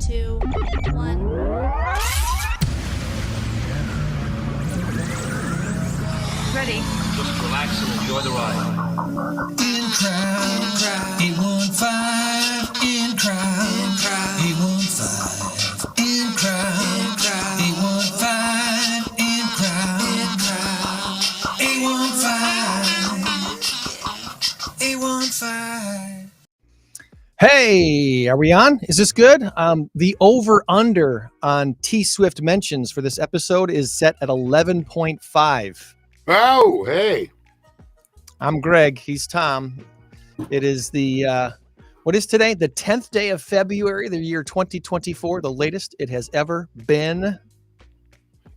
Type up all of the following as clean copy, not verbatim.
2, 1. Ready. Just relax and enjoy the ride. In crowd, 815, in crowd, 815, in crowd, 815, in crowd, 815, 815. Hey, are we on? Is this good? The over-under on T-Swift mentions for this episode is set at 11.5. Oh, hey. I'm Greg. He's Tom. It is the, what is today? The 10th day of February, the year 2024, the latest it has ever been.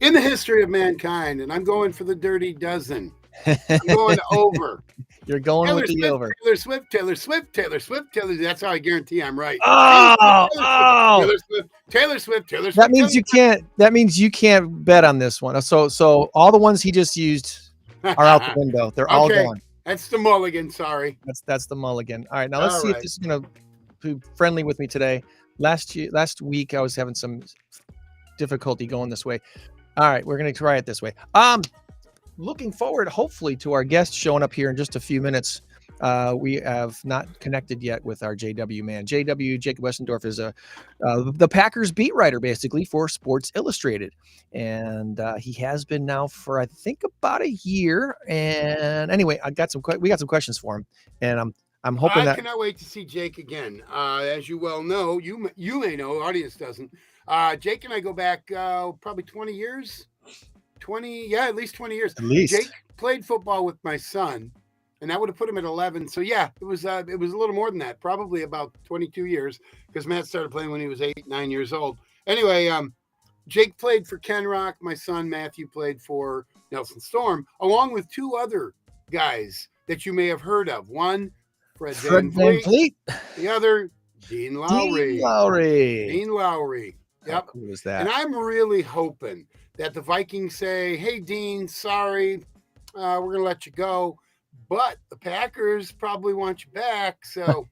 In the history of mankind, and I'm going for the dirty dozen. I'm going over. You're going Taylor with the Swift, over. Taylor Swift, Taylor Swift, Taylor Swift, Taylor. That's how I guarantee I'm right. Oh. Taylor Swift. That means you can't. That means you can't bet on this one. So all the ones he just used are out the window. They're all gone. That's the mulligan. Sorry. That's the mulligan. All right, now let's All see right. if this is gonna be friendly with me today. Last week I was having some difficulty going this way. All right, we're gonna try it this way. Looking forward, hopefully, to our guest showing up here in just a few minutes. We have not connected yet with our JW man. JW, Jacob Westendorf, is the Packers beat writer, basically, for Sports Illustrated. And he has been now for, I think, about a year. And anyway, we got some questions for him. And I'm hoping I cannot wait to see Jake again. As you well know, you may know, audience doesn't. Jake and I go back probably 20 years. At least 20 years. At least. Jake played football with my son, and that would have put him at 11. So yeah, it was a little more than that, probably about 22 years, because Matt started playing when he was 9 years old. Anyway, Jake played for Ken Rock. My son Matthew played for Nelson Storm, along with two other guys that you may have heard of. One, Fred Van Vliet. The other, Dean Lowry. Dean Lowry. Yep. How cool is that? And I'm really hoping that the Vikings say, hey, Dean, sorry, we're going to let you go. But the Packers probably want you back. So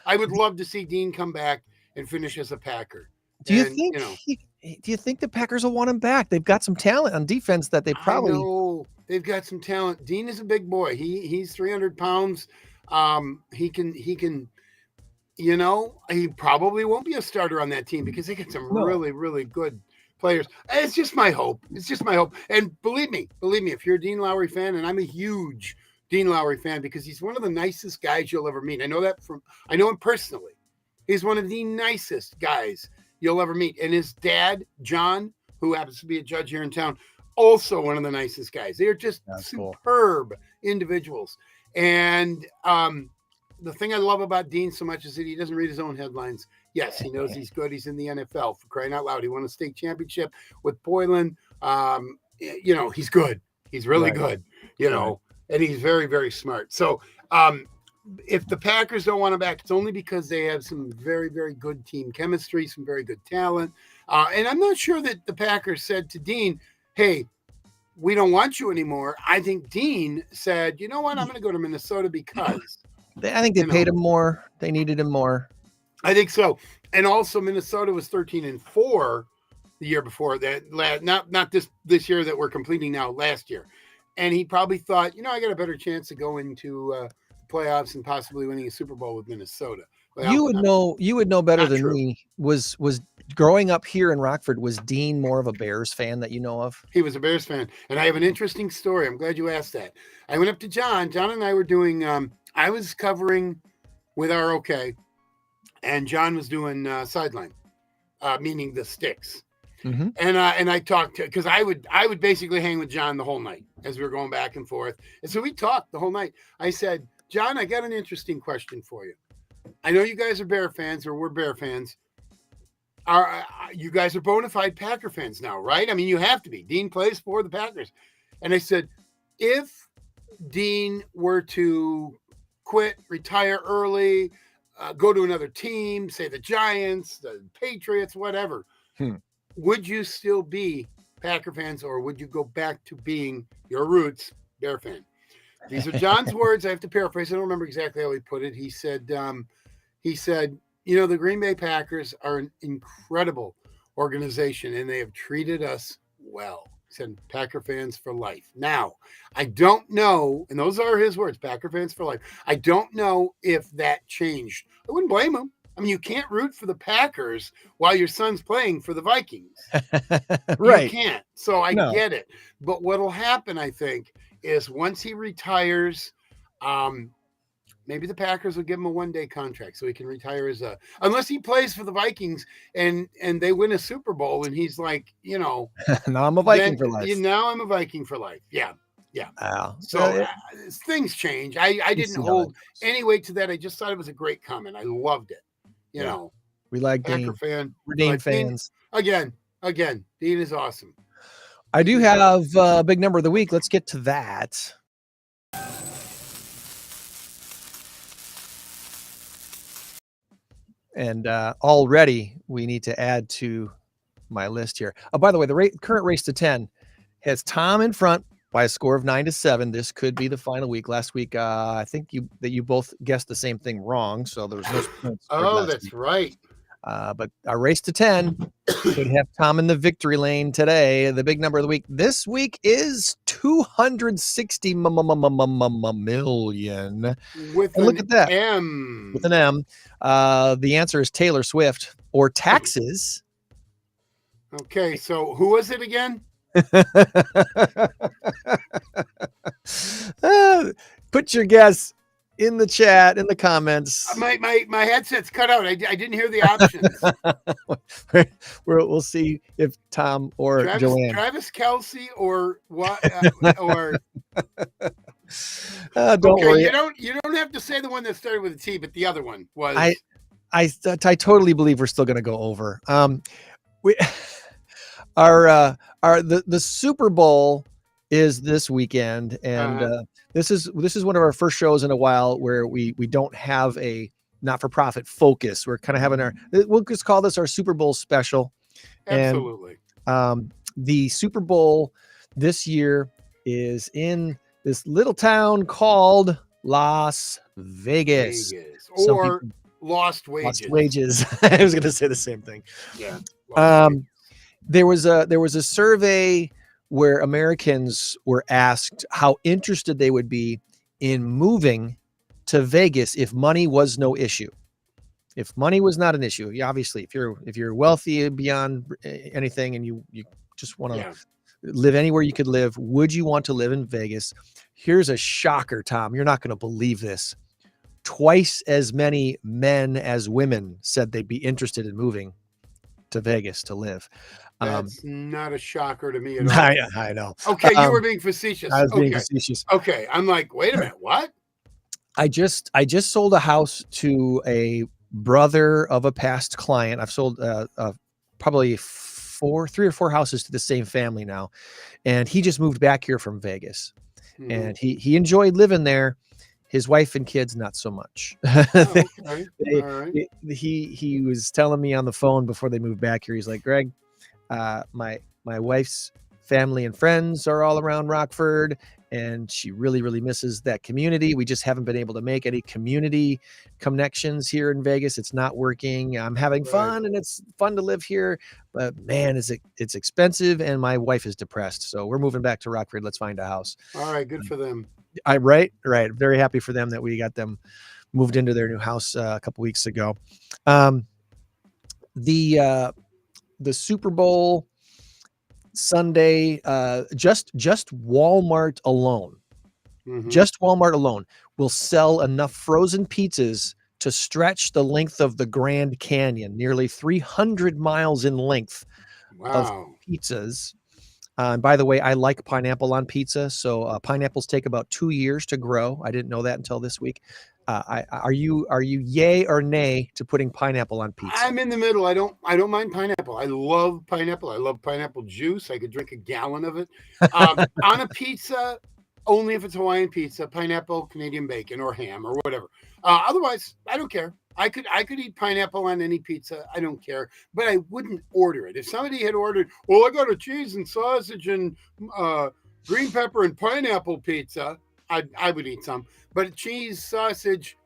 I would love to see Dean come back and finish as a Packer. Do you think the Packers will want him back? They've got some talent on defense that they probably. I know they've got some talent. Dean is a big boy. He's 300 pounds. He can, he probably won't be a starter on that team because they get some really, really good players. It's just my hope. And believe me, if you're a Dean Lowry fan, and I'm a huge Dean Lowry fan because he's one of the nicest guys you'll ever meet. I know him personally. He's one of the nicest guys you'll ever meet. And his dad, John, who happens to be a judge here in town, also one of the nicest guys. They are just superb individuals. And the thing I love about Dean so much is that he doesn't read his own headlines. Yes, he knows he's good. He's in the NFL, for crying out loud. He won a state championship with Boylan. He's good. He's really good, and he's very, very smart. So if the Packers don't want him back, it's only because they have some very, very good team chemistry, some very good talent. And I'm not sure that the Packers said to Dean, hey, we don't want you anymore. I think Dean said, you know what, I'm going to go to Minnesota because. I think they paid him more. They needed him more. I think so. And also Minnesota was 13-4 the year before that. Not this year that we're completing now, last year. And he probably thought, I got a better chance to go into playoffs and possibly winning a Super Bowl with Minnesota. Well, you would know better than true. me. Was growing up here in Rockford, was Dean more of a Bears fan that you know of? He was a Bears fan. And I have an interesting story. I'm glad you asked that. I went up to John. John and I were doing, I was covering with WROK, and John was doing sideline, meaning the sticks. Mm-hmm. And I talked to, because I would basically hang with John the whole night as we were going back and forth. And so we talked the whole night. I said, John, I got an interesting question for you. I know you guys are Bear fans, or we're Bear fans. You guys are bona fide Packer fans now, right? I mean, you have to be. Dean plays for the Packers. And I said, if Dean were to quit, retire early, go to another team, say the Giants, the Patriots, whatever, would you still be Packer fans, or would you go back to being your roots Bear fan? These are John's words. I have to paraphrase. I don't remember exactly how he put it. He said, the Green Bay Packers are an incredible organization, and they have treated us well. Said Packer fans for life. Now, I don't know, and those are his words, Packer fans for life. I don't know if that changed. I wouldn't blame him. I mean, you can't root for the Packers while your son's playing for the Vikings. Right. You can't. So I No. get it. But what will happen, I think, is once he retires, maybe the Packers will give him a one-day contract so he can retire as unless he plays for the Vikings and they win a Super Bowl and he's like, Now I'm a Viking for life. Now I'm a Viking for life. Yeah. Wow. So things change. I didn't see how hold that goes. any weight to that. I just thought it was a great comment. I loved it. You Yeah. know, We like Packer Dean. fan. We're Dean But Dean- fans. Again, Dean is awesome. I do have a big number of the week. Let's get to that. And already we need to add to my list here. Oh, by the way, the current race to 10 has Tom in front by a score of 9-7. This could be the final week. Last week, I think you both guessed the same thing wrong, so there was no points scored Oh, last that's week. right. But our race to 10 could have Tom in the victory lane today. The big number of the week this week is 260 million. With And look at that. M. With an M. The answer is Taylor Swift or taxes. Okay, so who was it again? Put your guess in the chat, in the comments. My headset's cut out. I didn't hear the options. We'll see if Tom or Joanne. Travis Kelce or what? Or Don't okay, worry. you don't have to say the one that started with a T, but the other one was. I totally believe we're still going to go over. The Super Bowl is this weekend, and this is one of our first shows in a while where we don't have a not-for-profit focus. We're kind of having we'll just call this our Super Bowl special. Absolutely. And the Super Bowl this year is in this little town called Las Vegas. Or Lost Wages. Lost Wages. I was going to say the same thing. Yeah. There was a survey where Americans were asked how interested they would be in moving to Vegas if money was no issue. If money was not an issue, obviously, if you're wealthy beyond anything and you just want to live anywhere you could live, would you want to live in Vegas? Here's a shocker, Tom. You're not going to believe this. Twice as many men as women said they'd be interested in moving to Vegas to live. That's not a shocker to me at all. I know. Okay, you were being facetious. I was being facetious. Okay, I'm like, wait a minute, what? I just sold a house to a brother of a past client. I've sold probably 3 or 4 houses to the same family now, and he just moved back here from Vegas, and he enjoyed living there. His wife and kids, not so much. Okay. All right. He was telling me on the phone before they moved back here. He's like, Greg, my wife's family and friends are all around Rockford, and she really, really misses that community. We just haven't been able to make any community connections here in Vegas. It's not working. I'm having fun, and it's fun to live here, but man, it's expensive, and my wife is depressed. So we're moving back to Rockford. Let's find a house. All right, good for them. Right. Very happy for them that we got them moved into their new house a couple weeks ago. The Super Bowl Sunday, just Walmart alone, just Walmart alone will sell enough frozen pizzas to stretch the length of the Grand Canyon, nearly 300 miles in length of pizzas. And by the way, I like pineapple on pizza. So pineapples take about 2 years to grow. I didn't know that until this week. Are you yay or nay to putting pineapple on pizza? I'm in the middle. I don't mind pineapple. I love pineapple. I love pineapple juice. I could drink a gallon of it. On a pizza, only if it's Hawaiian pizza, pineapple, Canadian bacon, or ham, or whatever. Otherwise, I don't care. I could eat pineapple on any pizza. I don't care, but I wouldn't order it. If somebody had ordered, well, I got a cheese and sausage and green pepper and pineapple pizza, I would eat some. But cheese, sausage,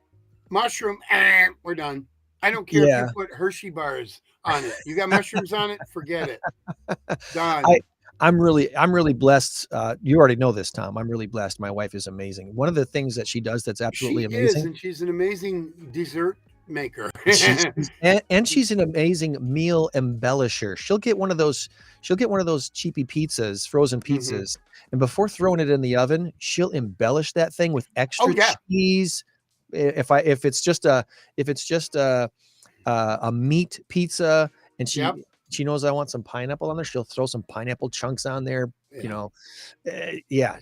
mushroom, we're done. I don't care if Yeah. you put Hershey bars on it. You got mushrooms on it, forget it. Done. I'm really blessed. You already know this, Tom. I'm really blessed. My wife is amazing. One of the things that she does that's absolutely She is, amazing. and she's an amazing dessert maker. And she's an amazing meal embellisher. She'll get one of those cheapy pizzas, frozen pizzas, and before throwing it in the oven, she'll embellish that thing with extra cheese. If it's just a meat pizza, and she knows I want some pineapple on there, she'll throw some pineapple chunks on there. You know,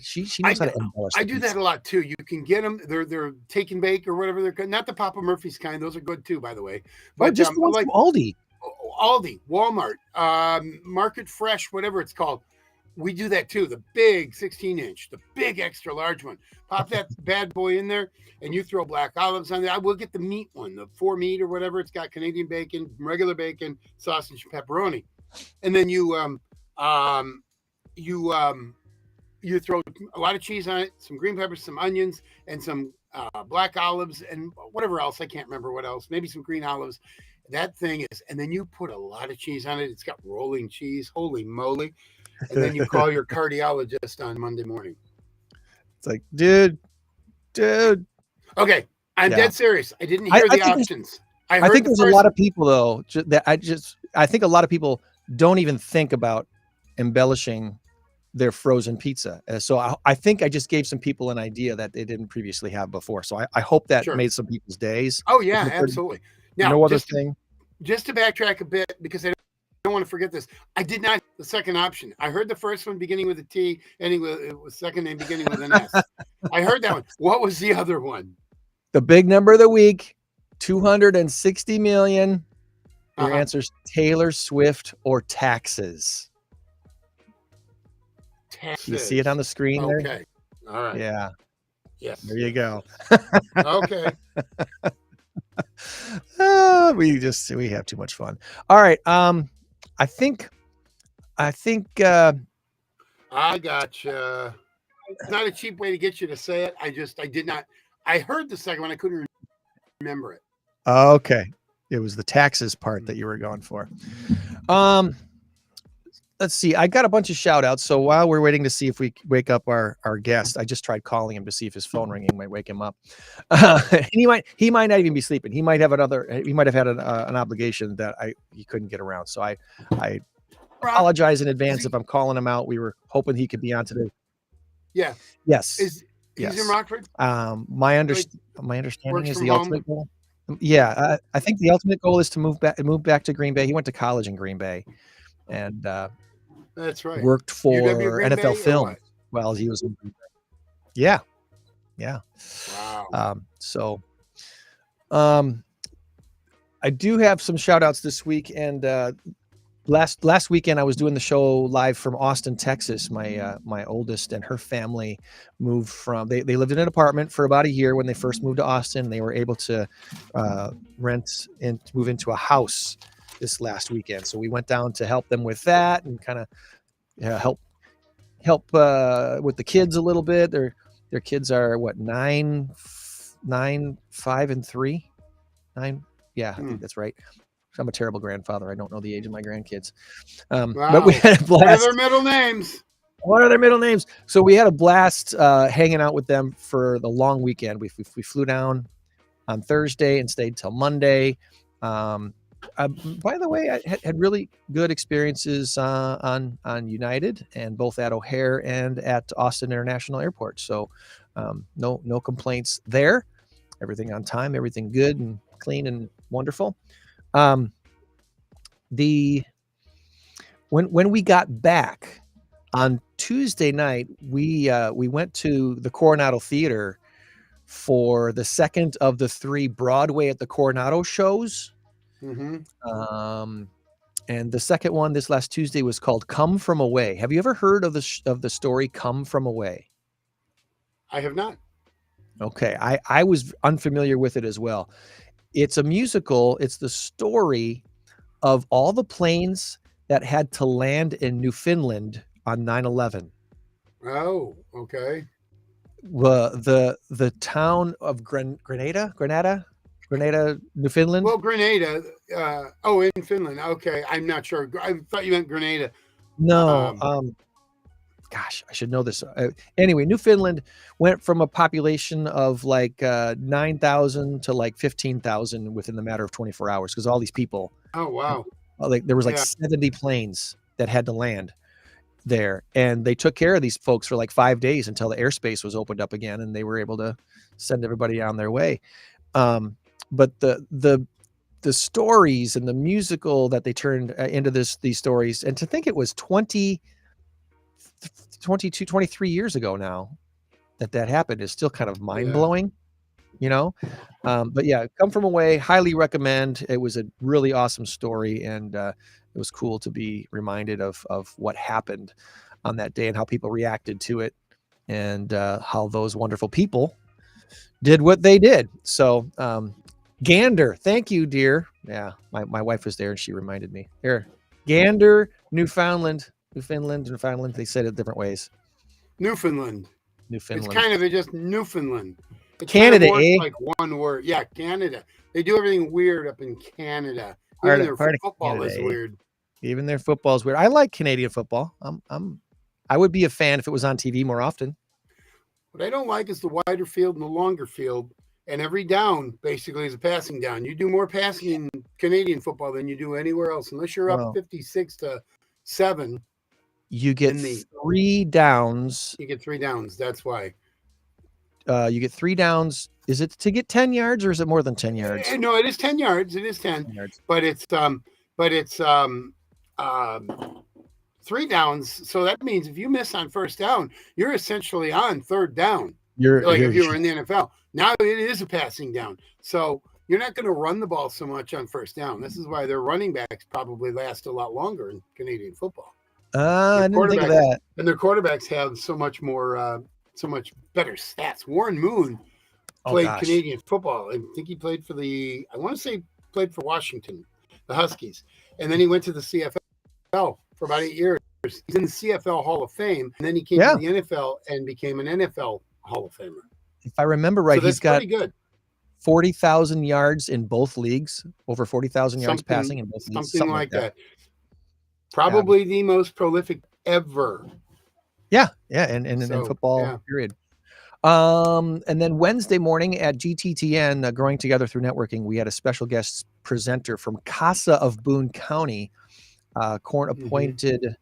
she knows how to embellish. I do that a lot too. You can get them; they're take and bake or whatever they're called. Not the Papa Murphy's kind; those are good too, by the way. But just the ones from Aldi, Walmart, Market Fresh, whatever it's called. We do that too. The big 16-inch, the big extra large one. Pop that bad boy in there, and you throw black olives on there. I will get the meat one, the 4 meat or whatever. It's got Canadian bacon, regular bacon, sausage, and pepperoni, and then you throw a lot of cheese on it, some green peppers, some onions, and some black olives, and whatever else. I can't remember what else. Maybe some green olives. That thing is, and then you put a lot of cheese on it. It's got rolling cheese. Holy moly. And then you call your cardiologist on Monday morning. It's like, dude. Okay, I'm dead serious. I didn't hear the options. I think there's a lot of people though that I think a lot of people don't even think about embellishing their frozen pizza. So I think I just gave some people an idea that they didn't previously have before. So I hope that made some people's days. Oh yeah, absolutely. Now, no other thing. Just to backtrack a bit, because I don't want to forget this. I did not the second option. I heard the first one beginning with a T, ending with it was second name beginning with an S. I heard that one. What was the other one? The big number of the week, 260 million. Your answer's Taylor Swift or taxes. Taxes. You see it on the screen there? Okay. All right. Yeah. Yes. There you go. Okay. We have too much fun. All right. I think I gotcha. It's not a cheap way to get you to say it. I did not. I heard the second one. I couldn't remember it. Okay. It was the taxes part that you were going for. Let's see. I got a bunch of shout outs. So while we're waiting to see if we wake up our guest, I just tried calling him to see if his phone ringing might wake him up. He might not even be sleeping. He might have had an obligation that he couldn't get around. So I apologize in advance if I'm calling him out. We were hoping he could be on today. Yeah. Yes. He's in Rockford? My understanding is the ultimate goal. Yeah. I think the ultimate goal is to move back to Green Bay. He went to college in Green Bay and that's right. Worked for NFL Film while he was in Green Bay. Yeah. Wow. I do have some shout outs this week, and last weekend I was doing the show live from Austin, Texas. My oldest and her family moved from they lived in an apartment for about a year when they first moved to Austin. They were able to rent and move into a house this last weekend. So we went down to help them with that and kind of help with the kids a little bit. Their kids are what, 9, 5, and 3. 9. Yeah, I think that's right. I'm a terrible grandfather. I don't know the age of my grandkids. But we had a blast. What are their middle names? What are their middle names? So we had a blast hanging out with them for the long weekend. We flew down on Thursday and stayed till Monday. By the way, I had really good experiences on United, and both at O'Hare and at Austin International Airport. So no complaints there. Everything on time, everything good and clean and wonderful. When we got back on Tuesday night, we went to the Coronado Theater for the second of the 3 Broadway at the Coronado shows. Mm-hmm. And the second one this last Tuesday was called Come From Away. Have you ever heard of the story Come From Away? I have not. Okay. I was unfamiliar with it as well. It's a musical. It's the story of all the planes that had to land in Newfoundland on 9/11. Oh, okay. The town of Grenada, Grenada, Newfoundland. Well, Grenada. In Finland. Okay, I'm not sure. I thought you meant Grenada. No, gosh, I should know this. Anyway, Newfoundland went from a population of like 9,000 to like 15,000 within the matter of 24 hours because all these people. Oh wow! Like there was like Yeah. 70 planes that had to land there, and they took care of these folks for like 5 days until the airspace was opened up again, and they were able to send everybody on their way. But the stories and the musical that they turned into these stories, and to think it was 22, 23 years ago now that happened is still kind of mind-blowing, but yeah, Come From Away, highly recommend. It was a really awesome story, and it was cool to be reminded of what happened on that day and how people reacted to it, and how those wonderful people did what they did. So Gander, thank you, dear. Yeah, my wife was there and she reminded me. Here, Gander, Newfoundland. They said it different ways. Newfoundland. It's kind of just Newfoundland. It's Canada, kind of eh? like one word. Yeah, Canada. They do everything weird up in Canada. Part Even of their football Canada, is eh? weird. Even their football is weird. I like Canadian football. I would be a fan if it was on TV more often. What I don't like is the wider field and the longer field, and every down basically is a passing down. You do more passing in Canadian football than you do anywhere else, unless you're up 56-7. You get 3 downs. You get 3 downs. That's why. You get 3 downs. Is it to get 10 yards or is it more than 10 yards? No, it is 10 yards. It is 10 yards. But it's 3 downs. So that means if you miss on first down, you're essentially on third down. If you were in the NFL. Now it is a passing down. So you're not going to run the ball so much on first down. This is why their running backs probably last a lot longer in Canadian football. I didn't think of that. And their quarterbacks have so much better stats. Warren Moon played Canadian football. I think he played for played for Washington, the Huskies. And then he went to the CFL for about 8 years. He's in the CFL Hall of Fame. And then he came to the NFL and became an NFL Hall of Famer. If I remember right, so he's got pretty good. 40,000 yards in both leagues, over 40,000 yards passing in both leagues. Something like that. Probably the most prolific ever. Yeah. And in football, period. And then Wednesday morning at GTTN, Growing Together Through Networking, we had a special guest presenter from CASA of Boone County, court-appointed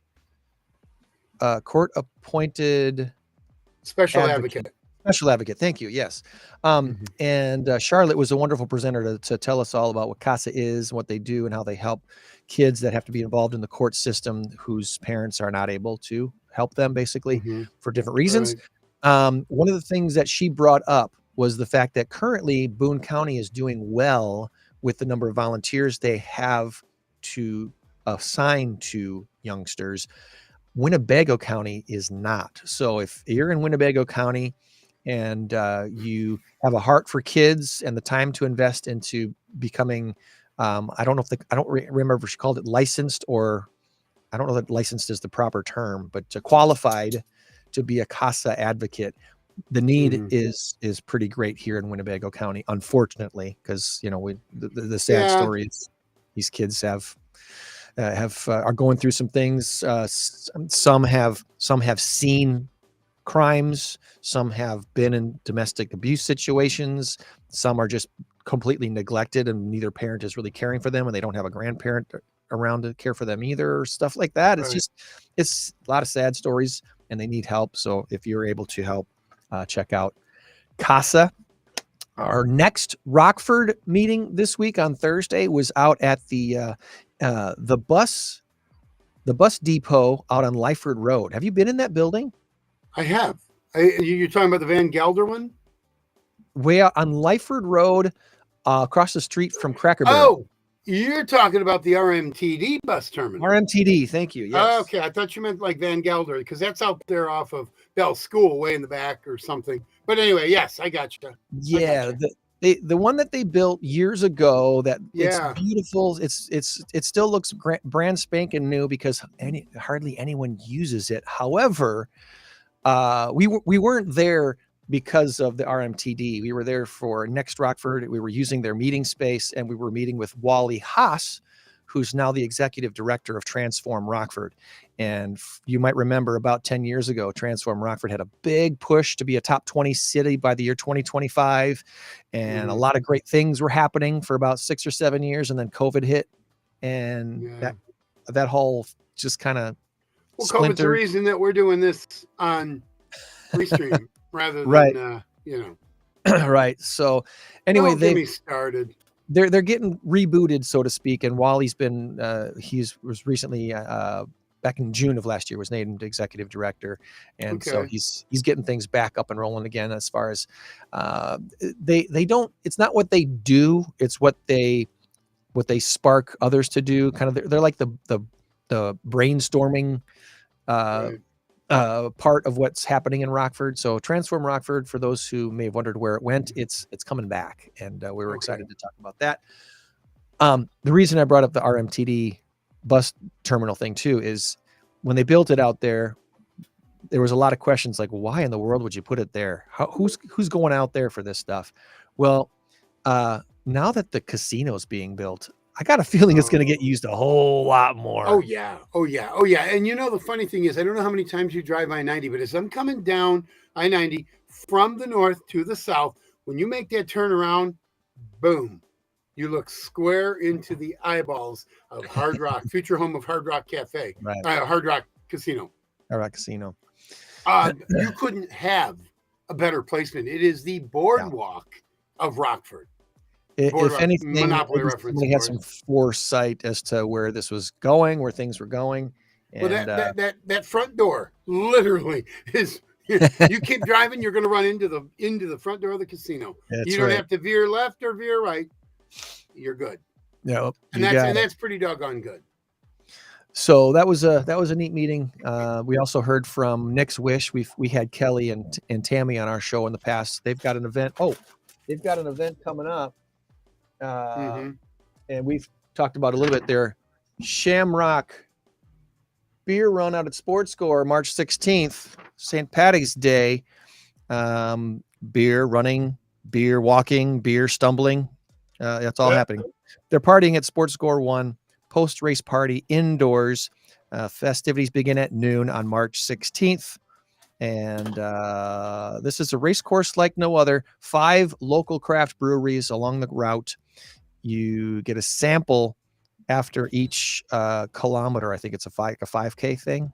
special advocate. Special advocate. Thank you. Yes. And Charlotte was a wonderful presenter to tell us all about what CASA is, what they do, and how they help kids that have to be involved in the court system whose parents are not able to help them, basically, for different reasons. Right. One of the things that she brought up was the fact that currently Boone County is doing well with the number of volunteers they have to assign to youngsters. Winnebago County is not. So if you're in Winnebago County and you have a heart for kids and the time to invest into becoming, I don't remember if she called it licensed, or I don't know that licensed is the proper term, but qualified to be a CASA advocate. The need is pretty great here in Winnebago County, unfortunately, because the sad story is these kids are going through some things. Some have seen crimes. Some have been in domestic abuse situations. Some are just completely neglected and neither parent is really caring for them, and they don't have a grandparent around to care for them either, or stuff like that. Right. It's a lot of sad stories and they need help. So if you're able to help, check out CASA. Our next Rockford meeting this week on Thursday was out at the bus depot out on Lyford Road. Have you been in that building? I have. You're talking about the Van Gelder one? Way out on Lyford Road, across the street from Cracker Barrel. Oh, you're talking about the RMTD bus terminal. RMTD, thank you. Yes. Okay, I thought you meant like Van Gelder, because that's out there off of Bell School, way in the back or something. But anyway, yes, I got you. Yeah, the one that they built years ago. It's beautiful. It still looks brand spanking new because hardly anyone uses it. However, we weren't there because of the RMTD. We were there for Next Rockford. We were using their meeting space, and we were meeting with Wally Haas, who's now the executive director of Transform Rockford. And you might remember about 10 years ago, Transform Rockford had a big push to be a top 20 city by the year 2025. And a lot of great things were happening for about 6 or 7 years. And then COVID hit, and that whole just kind of COVID's the reason that we're doing this on Restream rather than, right. So anyway, don't get me started. They're getting rebooted, so to speak. And Wally's been, was recently, back in June of last year, was named executive director. And so he's getting things back up and rolling again, as far as, they don't, it's not what they do, it's what they spark others to do. Kind of, they're like the brainstorming, part of what's happening in Rockford. So Transform Rockford, for those who may have wondered where it went, it's coming back, and we were excited to talk about that. The reason I brought up the RMTD bus terminal thing too is when they built it out there, there was a lot of questions like, why in the world would you put it there? Who's going out there for this stuff? Well, now that the casino's being built, I got a feeling it's going to get used a whole lot more. Oh yeah. And the funny thing is, I don't know how many times you drive I-90, but as I'm coming down I-90 from the north to the south, when you make that turnaround, boom, you look square into the eyeballs of Hard Rock, future home of Hard Rock Cafe, Hard Rock Casino. Hard Rock Casino. You couldn't have a better placement. It is the boardwalk of Rockford. If anything, we had some foresight as to where this was going, where things were going. And, well, that front door literally is. You keep driving, you're going to run into the front door of the casino. You don't have to veer left or veer right. You're good. No, and that's pretty doggone good. So that was a neat meeting. We also heard from Nick's Wish. We had Kelly and Tammy on our show in the past. They've got an event. They've got an event coming up. And we've talked about a little bit there. Shamrock beer run out at Sports Score, March 16th, St. Patty's Day. Beer running, beer walking, beer stumbling. That's all happening. They're partying at Sports Score 1, post-race party indoors. Festivities begin at noon on March 16th. And this is a race course like no other. 5 local craft breweries along the route. You get a sample after each kilometer. I think it's a 5K thing.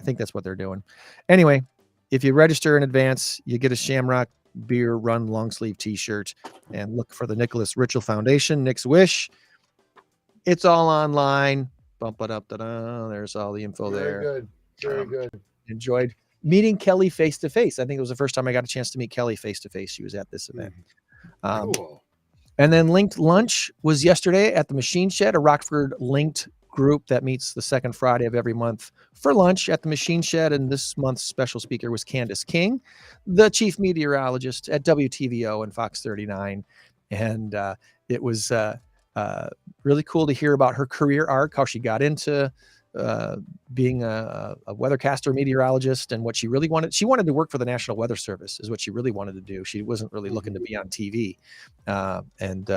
I think that's what they're doing. Anyway, if you register in advance, you get a Shamrock Beer Run long sleeve t-shirt, and look for the Nicholas Ritchell Foundation, Nick's Wish. It's all online. Bump it up. There's all the info there. Very good. Enjoyed meeting Kelly face to face. I think it was the first time I got a chance to meet Kelly face to face. She was at this event. Cool. And then Linked Lunch was yesterday at the Machine Shed, a Rockford Linked group that meets the second Friday of every month for lunch at the Machine Shed. And this month's special speaker was Candace King, the chief meteorologist at WTVO and Fox 39. And it was really cool to hear about her career arc, how she got into being a weathercaster meteorologist, and what she really wanted. She wanted to work for the National Weather Service is what she really wanted to do. She wasn't really looking to be on TV. And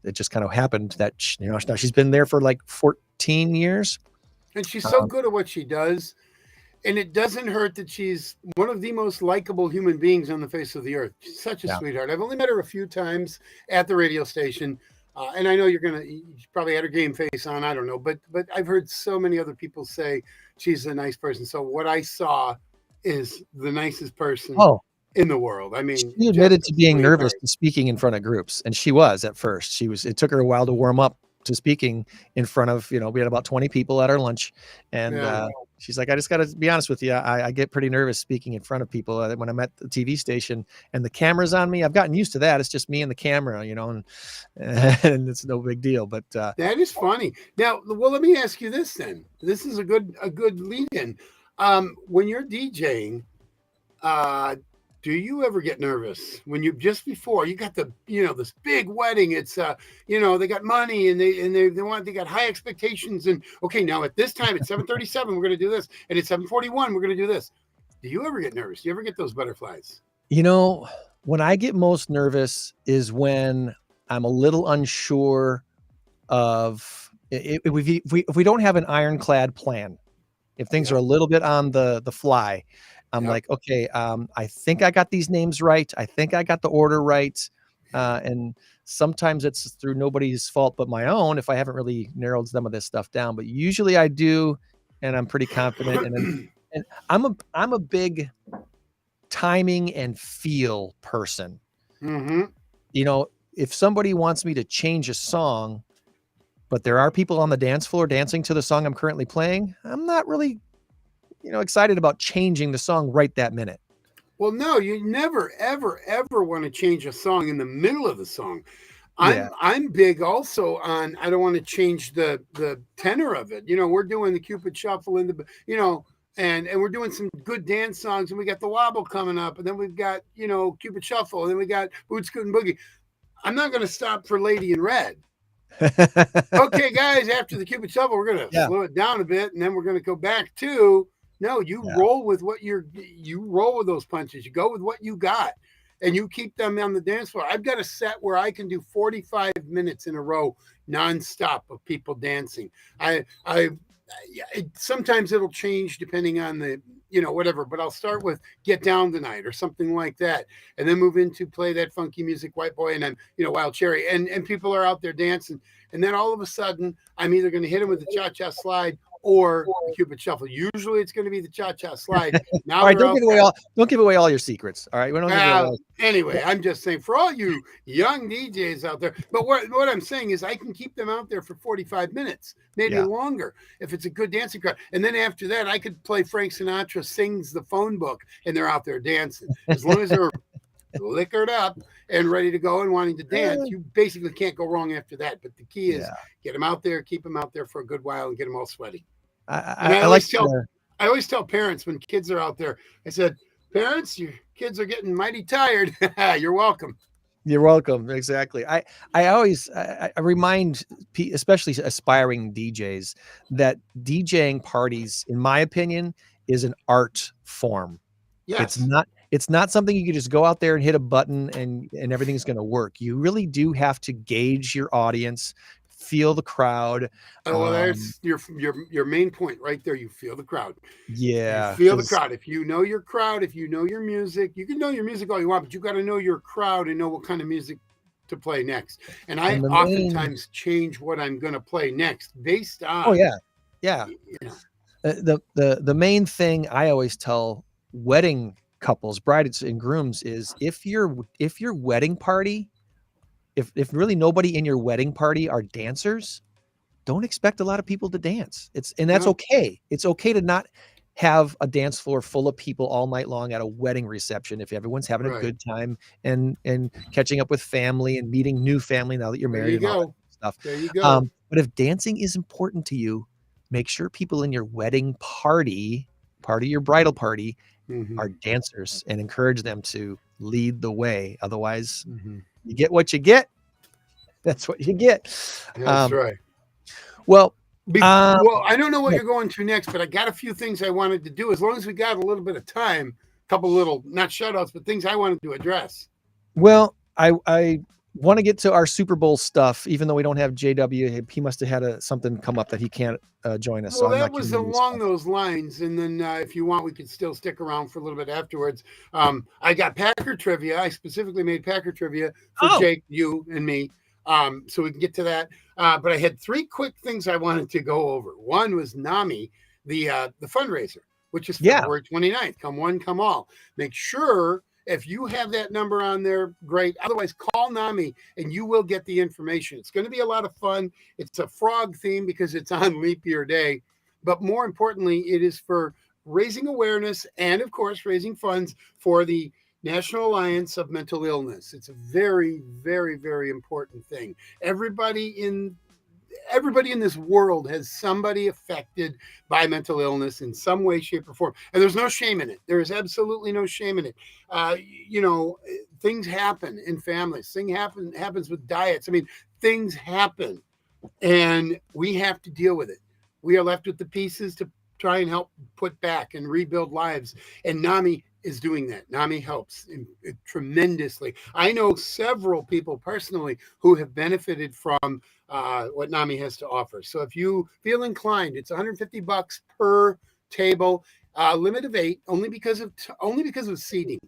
it just kind of happened that, now she's been there for like 14 years. And she's so good at what she does. And it doesn't hurt that she's one of the most likable human beings on the face of the earth. She's such a sweetheart. I've only met her a few times at the radio station. And I know you probably had her game face on. I don't know. But I've heard so many other people say she's a nice person. So what I saw is the nicest person in the world. I mean, she admitted to being nervous to speaking in front of groups. And she was at first. It took her a while to warm up to speaking in front of, we had about 20 people at our lunch. And she's like, I just got to be honest with you. I get pretty nervous speaking in front of people when I'm at the TV station and the camera's on me. I've gotten used to that. It's just me and the camera, and it's no big deal. But that is funny. Now, well, let me ask you this then. This is a good lead in. When you're DJing, do you ever get nervous when you before you got this big wedding? It's they got money and they got high expectations, and okay, now at this time at 7:37 we're going to do this, and at 7:41 we're going to do this. Do you ever get nervous? Do you ever get those butterflies? You know, when I get most nervous is when I'm a little unsure of if we don't have an ironclad plan. If things are Yep. a little bit on the fly, I'm Yep. like, okay, I think I got these names right. I think I got the order right. And sometimes it's through nobody's fault but my own if I haven't really narrowed some of this stuff down. But usually I do, and I'm pretty confident. And I'm a big timing and feel person. Mm-hmm. You know, if somebody wants me to change a song, but there are people on the dance floor dancing to the song I'm currently playing, I'm not really, excited about changing the song right that minute. Well, no, you never, ever, ever want to change a song in the middle of the song. Yeah. I'm big also on I don't want to change the tenor of it. We're doing the Cupid Shuffle in the and we're doing some good dance songs, and we got the wobble coming up, and then we've got Cupid Shuffle, and then we got Boot Scoot and Boogie. I'm not going to stop for Lady in Red. Okay, guys, after the Cupid Shuffle, we're going to Yeah. slow it down a bit, and then we're going to go back to no. You Yeah. roll with you roll with those punches. You go with what you got, and you keep them on the dance floor. I've got a set where I can do 45 minutes in a row, nonstop of people dancing. Sometimes it'll change depending on the whatever, but I'll start with Get Down Tonight or something like that, and then move into Play That Funky Music, White Boy, and then Wild Cherry, and people are out there dancing, and then all of a sudden I'm either going to hit them with the cha-cha slide or the Cupid Shuffle. Usually it's going to be the cha-cha slide. Now All right, they're don't give away all your secrets. All right, we don't give away all. Anyway, I'm just saying for all you young DJs out there, but what I'm saying is I can keep them out there for 45 minutes, maybe Yeah. longer, if it's a good dancing crowd. And then after that, I could play Frank Sinatra Sings the Phone Book, and they're out there dancing. As long as they're liquored up and ready to go and wanting to dance, you basically can't go wrong after that. But the key is get them out there, keep them out there for a good while, and get them all sweaty. I always tell parents when kids are out there, I said, parents, your kids are getting mighty tired. You're welcome. You're welcome. Exactly. I always remind, especially aspiring DJs, that DJing parties, in my opinion, is an art form. Yes. It's not something you can just go out there and hit a button and everything's going to work. You really do have to gauge your audience, feel the crowd. Well, that's your main point right there. You feel the crowd. Yeah. You feel the crowd. If you know your crowd, if you know your music, you can know your music all you want, but you got to know your crowd and know what kind of music to play next. And I oftentimes change what I'm going to play next based on. Oh yeah. The main thing I always tell wedding couples, brides and grooms, is if your wedding party, if really nobody in your wedding party are dancers, don't expect a lot of people to dance. That's okay. It's okay to not have a dance floor full of people all night long at a wedding reception if everyone's having a good time and catching up with family and meeting new family now that you're married and all that stuff. There you go. But if dancing is important to you, make sure people in your wedding party, part of your bridal party, are dancers, and encourage them to lead the way. Otherwise, you get what you get. That's what you get. That's right. Well, I don't know what you're going to next, but I got a few things I wanted to do. As long as we got a little bit of time, a couple little, not shout-outs, but things I wanted to address. Well, I want to get to our Super Bowl stuff, even though we don't have JW. He must have had something come up that he can't join us. Well, that was along those lines. And then if you want, we could still stick around for a little bit afterwards. I got Packer trivia. I specifically made Packer trivia for Jake, you, and me. So we can get to that. But I had three quick things I wanted to go over. One was NAMI, the fundraiser, which is February 29th. Come one, come all. Make sure if you have that number on there, great. Otherwise, call NAMI and you will get the information. It's going to be a lot of fun. It's a frog theme because it's on leap year day. But more importantly, it is for raising awareness and, of course, raising funds for the National Alliance of Mental Illness. It's a very, very, very important thing. Everybody in this world has somebody affected by mental illness in some way, shape, or form. And there's no shame in it. There is absolutely no shame in it. Things happen in families. Happens with diets. I mean, things happen, and we have to deal with it. We are left with the pieces to try and help put back and rebuild lives. And NAMI is doing that. NAMI helps tremendously. I know several people personally who have benefited from what NAMI has to offer. So if you feel inclined, it's $150 per table, limit of 8, only because of seating.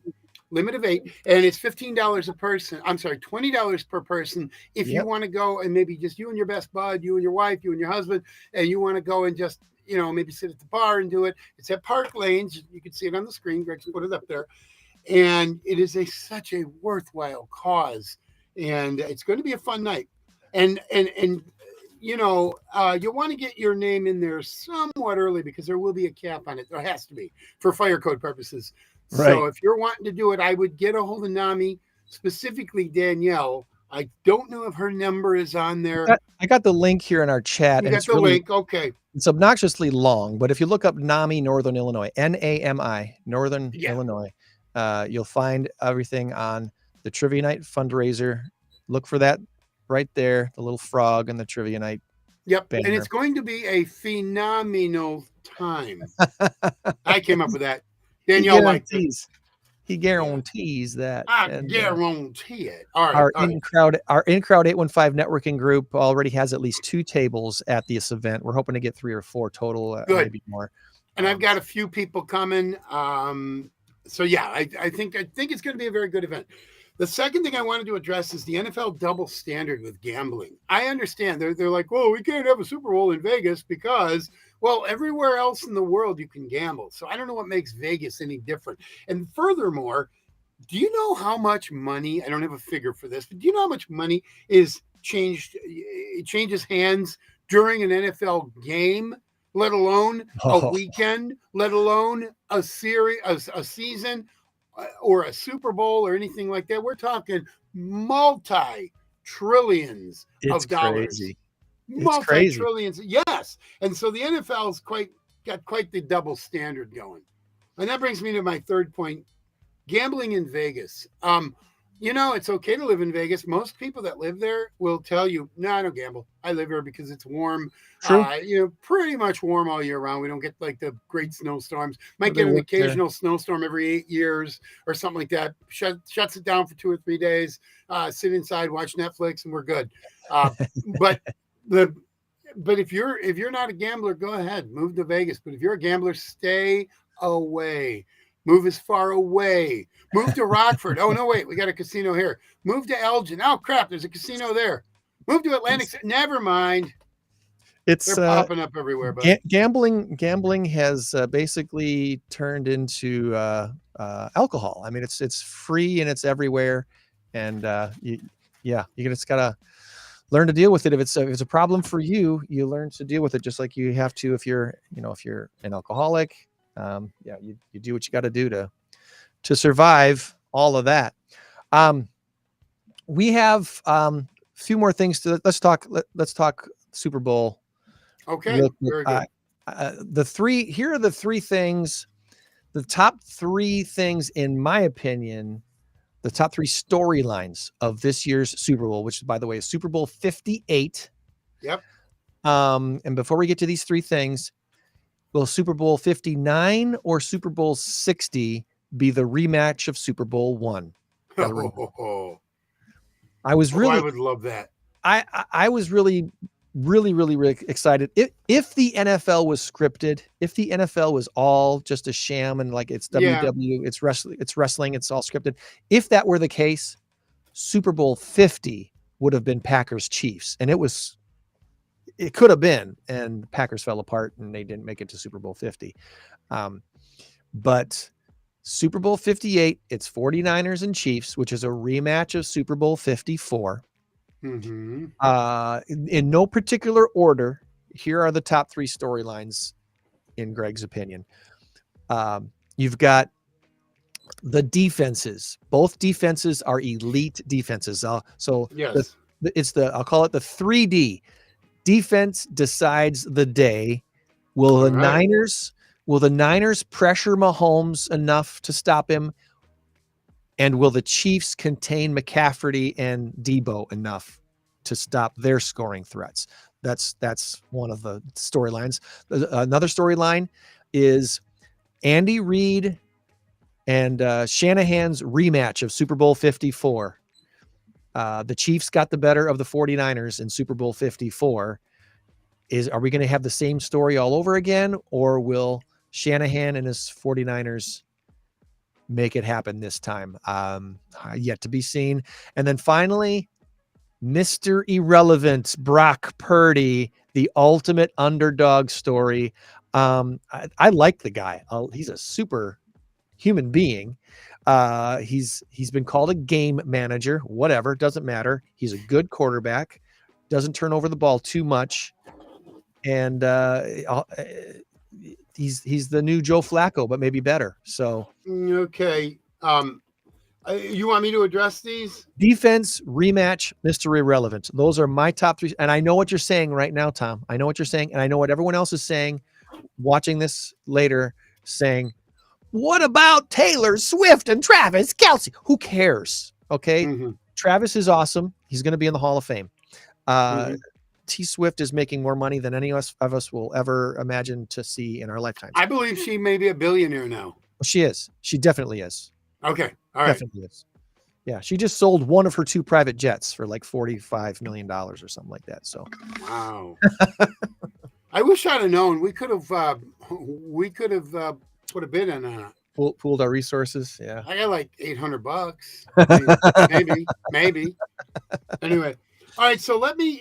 Limit of 8, and it's $15 a person. I'm sorry, $20 per person if you want to go and maybe just you and your best bud, you and your wife, you and your husband, and you want to go and just maybe sit at the bar and do it. It's at Park Lanes. You can see it on the screen. Greg's put it up there, and it is such a worthwhile cause, and it's going to be a fun night. And you'll want to get your name in there somewhat early because there will be a cap on it. There has to be for fire code purposes. Right. So if you're wanting to do it, I would get a hold of NAMI, specifically Danielle. I don't know if her number is on there. I got the link here in our chat. You got the link. Okay. It's obnoxiously long, but if you look up NAMI Northern Illinois, NAMI Northern Illinois, you'll find everything on the Trivia Night fundraiser. Look for that right there, the little frog and the Trivia Night. Yep. banner. And it's going to be a phenomenal time. I came up with that. Danielle liked it. He guarantees that. I guarantee it. All right. Our in-crowd 815 networking group already has at least 2 tables at this event. We're hoping to get 3 or 4 total, maybe more. And I've got a few people coming. So yeah, I think it's going to be a very good event. The second thing I wanted to address is the NFL double standard with gambling. I understand they're like, well, we can't have a Super Bowl in Vegas because, well, everywhere else in the world you can gamble. So I don't know what makes Vegas any different. And furthermore, do you know how much money? I don't have a figure for this, but do you know how much money is changed? It changes hands during an NFL game, let alone a weekend, let alone a series, a season, or a Super Bowl or anything like that. We're talking multi-trillions of dollars. Crazy. Multi-trillions. Yes. And so the NFL's got quite the double standard going. And that brings me to my third point, gambling in Vegas. It's okay to live in Vegas. Most people that live there will tell you, no, I don't gamble. I live here because it's warm. True. Pretty much warm all year round. We don't get like the great snowstorms. Might get an occasional snowstorm every 8 years or something like that. Shuts it down for 2 or 3 days. Sit inside, watch Netflix, and we're good. But if you're not a gambler, go ahead, move to Vegas. But if you're a gambler, stay away. Move as far away. Move to Rockford. Oh, no, wait. We got a casino here. Move to Elgin. Oh, crap. There's a casino there. Move to Atlantic City. Never mind. They're popping up everywhere. But Gambling has basically turned into alcohol. I mean, it's free and it's everywhere. And you just got to learn to deal with it. If it's a problem for you, you learn to deal with it just like you have to if you're an alcoholic. You do what you got to do to survive all of that. We have a few more things let's talk Super Bowl. Okay. Very good. Here are the 3 things, the top 3 things, in my opinion, the top 3 storylines of this year's Super Bowl, which, by the way, is Super Bowl 58. Yep. And before we get to these 3 things, will Super Bowl 59 or Super Bowl 60 be the rematch of Super Bowl 1? I would love that. I was really excited. If the NFL was scripted, if the NFL was all just a sham and like it's WWE, it's wrestling, it's all scripted. If that were the case, Super Bowl 50 would have been Packers Chiefs, and it could have been, and the Packers fell apart and they didn't make it to Super Bowl 50. But Super Bowl 58, it's 49ers and Chiefs, which is a rematch of Super Bowl 54. Mm-hmm. In no particular order, here are the top 3 storylines in Greg's opinion. You've got the defenses. Both defenses are elite defenses. Yes. I'll call it the 3D. Defense decides the day. Will the Niners pressure Mahomes enough to stop him? And will the Chiefs contain McCaffrey and Debo enough to stop their scoring threats? That's one of the storylines. Another storyline is Andy Reid and Shanahan's rematch of Super Bowl 54. The Chiefs got the better of the 49ers in Super Bowl 54. Are we going to have the same story all over again, or will Shanahan and his 49ers make it happen this time? Yet to be seen. And then finally, Mr. Irrelevant, Brock Purdy, the ultimate underdog story. I like the guy. He's a super human being. He's been called a game manager, whatever, doesn't matter. He's a good quarterback, doesn't turn over the ball too much. And he's the new Joe Flacco, but maybe better. So Okay. You want me to address these? Defense, rematch, Mr. Irrelevant. Those are my top three. And I know what you're saying right now, Tom. I know what you're saying. And I know what everyone else is saying, watching this later, saying, what about Taylor Swift and Travis Kelce? Who cares? Okay. Mm-hmm. Travis is awesome. He's going to be in the Hall of Fame. T Swift is making more money than any of us will ever imagine to see in our lifetimes. I believe she may be a billionaire now. She is. She definitely is. Okay. All right. Definitely is. Yeah. She just sold one of her 2 private jets for like $45 million or something like that. So, wow. I wish I'd have known. We could have put a bid in on it. Pooled our resources. Yeah. I got like $800. I mean, maybe. Anyway. All right. So let me,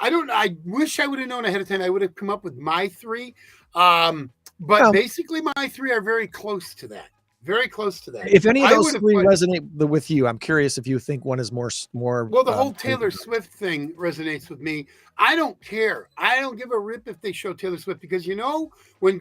I wish I would have known ahead of time. I would have come up with my 3. But basically my 3 are very close to that. Very close to that. If any of those 3 resonate with you, I'm curious if you think one is more. Well, the whole Taylor Swift thing resonates with me. I don't care. I don't give a rip if they show Taylor Swift, because when when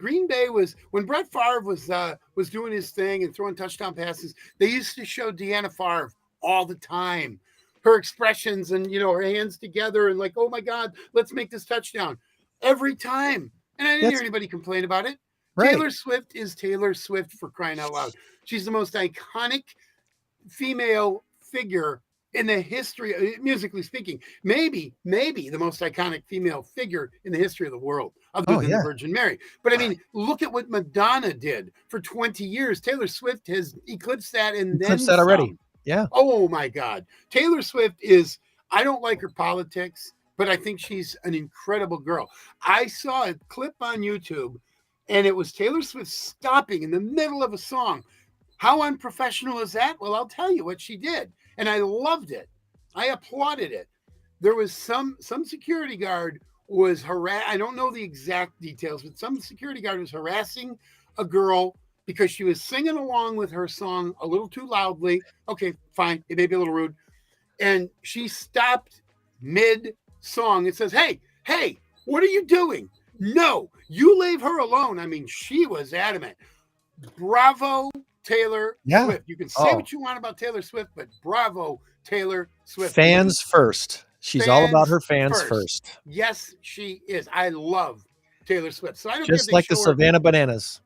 Brett Favre was doing his thing and throwing touchdown passes, they used to show Deanna Favre all the time. Her expressions and her hands together and like, oh my God, let's make this touchdown every time. And I didn't hear anybody complain about it. Right. Taylor Swift is Taylor Swift, for crying out loud. She's the most iconic female figure in the history, musically speaking. Maybe the most iconic female figure in the history of the world, other than the Virgin Mary. But I mean, look at what Madonna did for 20 years. Taylor Swift has eclipsed that and then some. Already. Yeah. Oh my God. Taylor Swift is, I don't like her politics, but I think she's an incredible girl. I saw a clip on YouTube, and it was Taylor Swift stopping in the middle of a song. How unprofessional is that? Well, I'll tell you what she did. And I loved it. I applauded it. There was some security guard was I don't know the exact details, but some security guard was harassing a girl because she was singing along with her song a little too loudly. Okay, fine. It may be a little rude. And she stopped mid-song and says, hey, what are you doing? No, you leave her alone. I mean, she was adamant. Bravo, Taylor Swift. You can say what you want about Taylor Swift, but bravo, Taylor Swift. Fans first. She's all about her fans first. Yes, she is. I love Taylor Swift. So I don't just like the Savannah Bananas.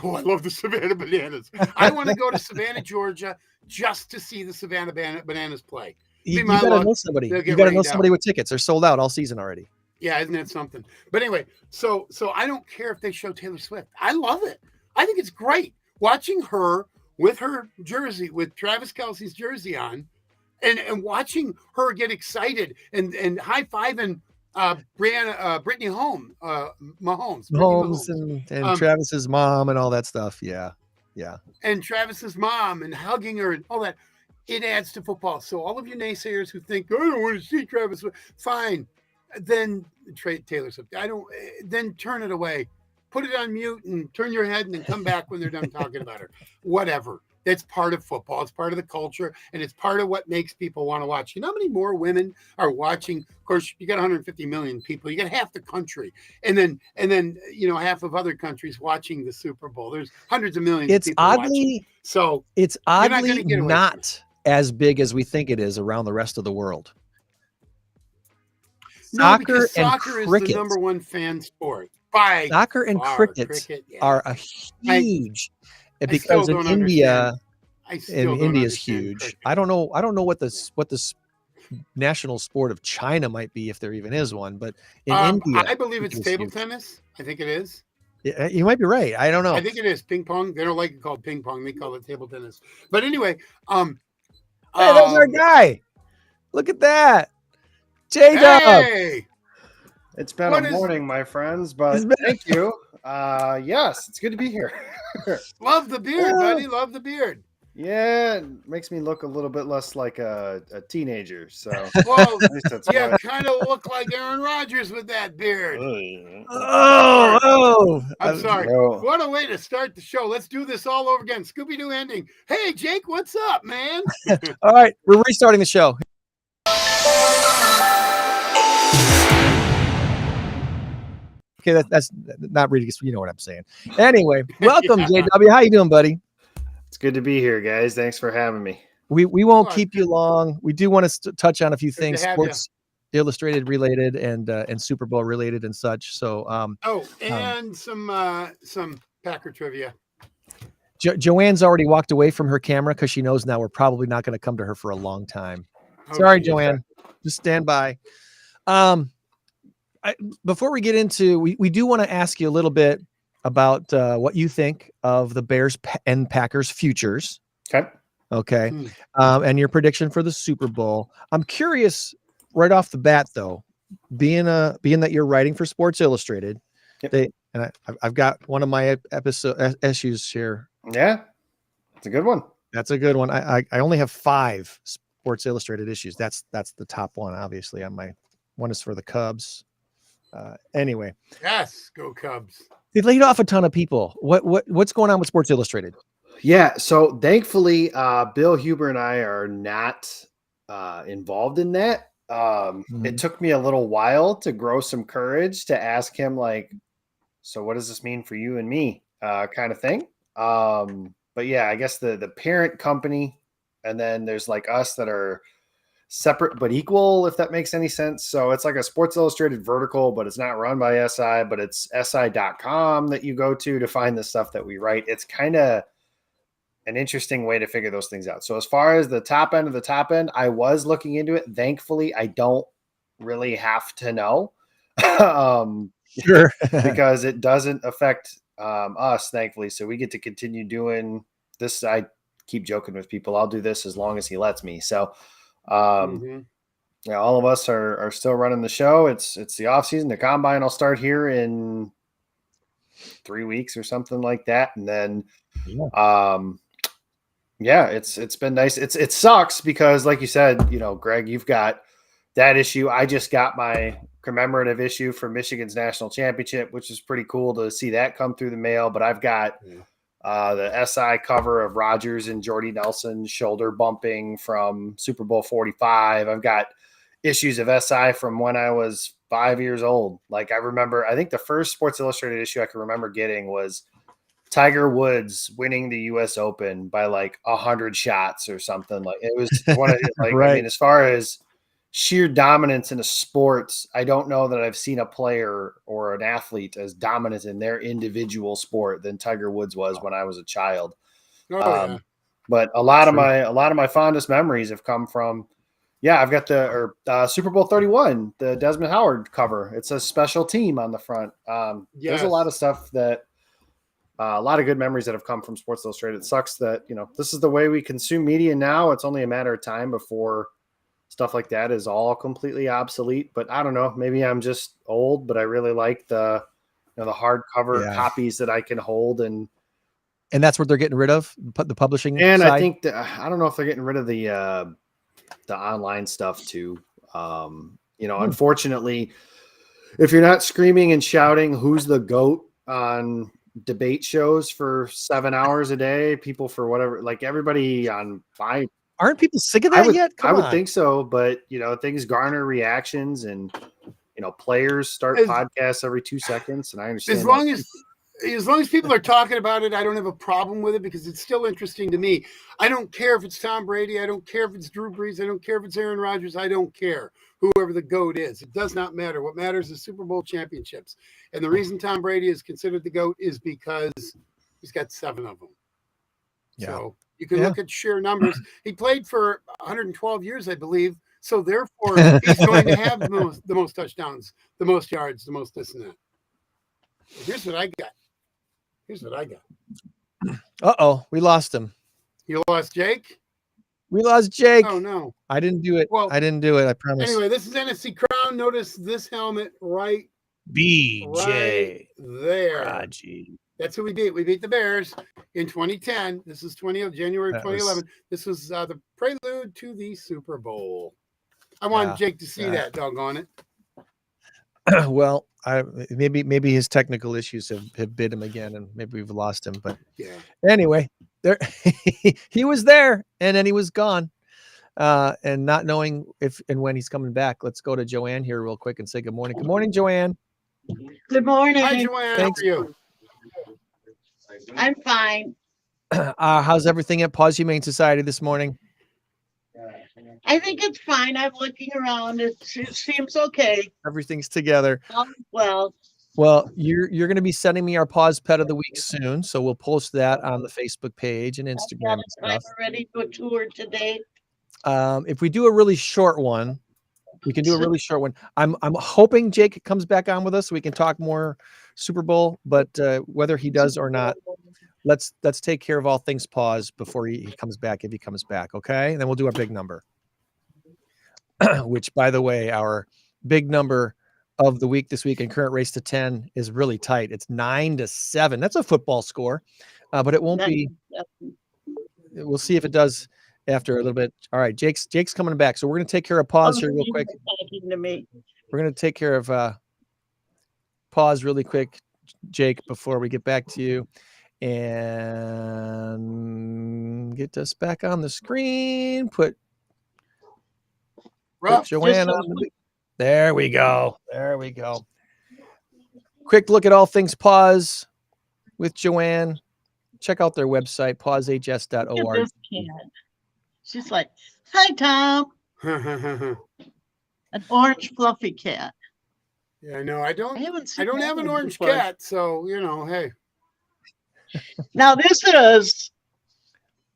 Oh, I love the Savannah Bananas. I want to go to Savannah, Georgia, just to see the Savannah Bananas play. You gotta know somebody. You gotta know somebody with tickets. They're sold out all season already. Yeah, isn't that something? But anyway, so I don't care if they show Taylor Swift. I love it. I think it's great watching her with her jersey, with Travis Kelce's jersey on, and watching her get excited and high-fiving Brittany Mahomes and Travis's mom and all that stuff. Yeah. And Travis's mom and hugging her and all that. It adds to football. So all of you naysayers who think, I don't want to see Travis, fine. Then trade Taylor Swift. Then turn it away. Put it on mute and turn your head and then come back when they're done talking about her. Whatever. That's part of football. It's part of the culture, and it's part of what makes people want to watch. You know how many more women are watching? Of course, you got 150 million people. You got half the country, and then half of other countries watching the Super Bowl. There's hundreds of millions of people watching. So it's oddly not as big as we think it is around the rest of the world. Soccer is the number one fan sport. Soccer and cricket are a huge, because in India, India is huge. I don't know what the national sport of China might be, if there even is one. But in India, I believe it's is table huge. tennis. I think it is. Yeah, you might be right. I don't know. I think it is ping pong. They don't like it called ping pong. They call it table tennis. But anyway, Hey, there's our guy. Look at that, J-Dub. hey, It's been What a is- morning, my friends, but It's been- thank you. Yes, it's good to be here. love the beard, buddy. Love the beard. Yeah, it makes me look a little bit less like a teenager. So Well, at least that's you what. kind of look like Aaron Rodgers with that beard. Oh, I'm sorry. No. What a way to start the show. Let's do this all over again. Scooby-Doo ending. Hey, Jake, what's up, man? All right, we're restarting the show. Okay, that's not really. You know what I'm saying. Anyway, welcome, JW. How you doing, buddy? It's good to be here, guys. Thanks for having me. We won't Well, keep you long. We do want to touch on a few Good to things, have ya. Sports Illustrated related and Super Bowl related and such. So, Oh, and some Packer trivia. Joanne's already walked away from her camera because she knows now we're probably not going to come to her for a long time. Oh, Sorry, geez. Joanne. Just stand by. Before we get into, we do want to ask you a little bit about what you think of the Bears and Packers futures. Okay. Okay. And your prediction for the Super Bowl. I'm curious right off the bat, though, being that you're writing for Sports Illustrated, Yep. I've got one of my episode issues here. Yeah, it's a good one. That's a good one. I only have 5 Sports Illustrated issues. That's the top one, obviously. On my one is for the Cubs. Anyway, Yes, go Cubs. they laid off a ton of people. What's going on with Sports Illustrated? Yeah. So thankfully, Bill Huber and I are not involved in that. It took me a little while to grow some courage to ask him, like, so what does this mean for you and me, kind of thing. But yeah, I guess the parent company, and then there's like us that are separate but equal, if that makes any sense. So it's like a Sports Illustrated vertical, but it's not run by SI, but it's si.com that you go to find the stuff that we write. It's kind of an interesting way to figure those things out. So as far as the top end of the top end, I was looking into it. Thankfully, I don't really have to know Sure. because it doesn't affect us, thankfully. So we get to continue doing this. I keep joking with people, I'll do this as long as he lets me. So yeah, all of us are still running the show. It's the off season. The combine will start here in 3 weeks or something like that. And then, yeah, it's been nice. It sucks because, like you said, Greg, you've got that issue. I just got my commemorative issue for Michigan's national championship, which is pretty cool to see that come through the mail. But I've got the SI cover of Rodgers and Jordy Nelson shoulder bumping from Super Bowl 45. I've got issues of SI from when I was 5 years old. Like, I remember, I think the first Sports Illustrated issue I can remember getting was Tiger Woods winning the US Open by like 100 shots or something. Like, it was one of like, Right. I mean, as far as sheer dominance in a sport, I don't know that I've seen a player or an athlete as dominant in their individual sport than Tiger Woods was when I was a child. But a lot of my fondest memories have come from, I've got the Super Bowl 31, the Desmond Howard cover. It's a special team on the front. There's a lot of stuff that a lot of good memories that have come from Sports Illustrated. It sucks that, this is the way we consume media now. It's only a matter of time before stuff like that is all completely obsolete. But I don't know, maybe I'm just old, but I really like the hardcover copies that I can hold. And that's what they're getting rid of, the publishing and side? I think I don't know if they're getting rid of the online stuff too. Unfortunately, if you're not screaming and shouting who's the GOAT on debate shows for 7 hours a day, people for whatever, like everybody on aren't people sick of that yet? I would think so, but things garner reactions, and players start podcasts every 2 seconds, and I understand as long as people are talking about it, I don't have a problem with it because it's still interesting to me. I don't care if it's Tom Brady. I don't care if it's Drew Brees. I don't care if it's Aaron Rodgers. I don't care whoever the GOAT is. It does not matter. What matters is Super Bowl championships. And the reason Tom Brady is considered the GOAT is because he's got 7 of them. Yeah. So you can look at sheer numbers. He played for 112 years, I believe. So therefore, he's going to have the most touchdowns, the most yards, the most this and that. Here's what I got. Uh-oh, we lost him. You lost Jake? We lost Jake. Oh, no. I didn't do it. Well, I didn't do it. I promise. Anyway, this is NFC Crown. Notice this helmet right BJ there. Raji. That's who we beat. We beat the Bears in 2010. This is January That 2011. This was the prelude to the Super Bowl. I wanted Jake to see that, doggone it. Well, maybe his technical issues have bit him again, and maybe we've lost him. But yeah. Anyway, there he was there, and then he was gone. And not knowing if and when he's coming back. Let's go to Joanne here real quick and say good morning. Good morning, Joanne. Good morning. Hi, Joanne. Thanks. How are you? I'm fine. How's everything at Pause Humane Society this morning? I think it's fine. I'm looking around. It seems okay. Everything's together. Well, you're going to be sending me our Pause Pet of the Week soon, so we'll post that on the Facebook page and Instagram and I'm stuff. ready to tour today. If we do a really short one, we can do a really short one. I'm hoping Jake comes back on with us so we can talk more Super Bowl, but whether he does or not, let's take care of all things Pause before he comes back, if he comes back, okay? And then we'll do our big number. Which, by the way, our big number of the week this week in current race to 10 is really tight. It's 9-7. That's a football score, but it won't be. We'll see if it does after a little bit. All right, Jake's coming back, so we're going to take care of Pause here real quick. Talking to me. We're going to take care of Pause really quick, Jake, before we get back to you and get us back on the screen. Put Joanne on the, there we go. Quick look at all things Pause with Joanne. Check out their website, pausehs.org. She's like, hi, Tom. An orange fluffy cat. Yeah, no, I don't I have an orange cat, so hey. Now this is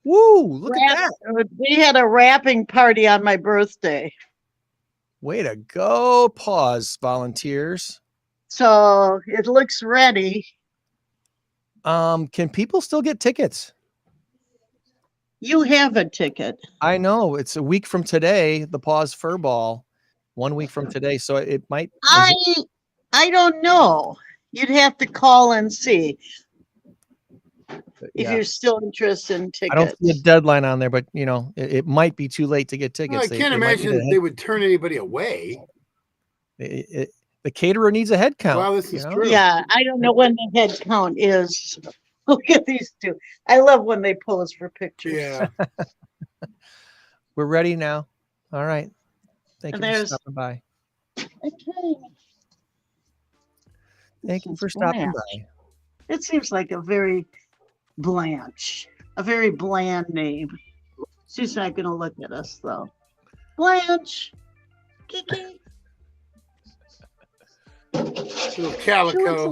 Look at that. We had a wrapping party on my birthday. Way to go, Pause volunteers. So it looks ready. Can people still get tickets? You have a ticket. I know it's a week from today, the Pause Fur Ball, 1 week from today. So it might. I don't know. You'd have to call and see if you're still interested in tickets. I don't see a deadline on there, but it might be too late to get tickets. I can't imagine they would turn anybody away. The caterer needs a head count. Well, this is true. Yeah, I don't know when the head count is. Look at these two. I love when they pose for pictures. Yeah. We're ready now. All right. Thank you for stopping by. Okay. Thank you for stopping by. It seems like a very bland name. She's not going to look at us, though. Blanche. Kiki. Little She calico. looks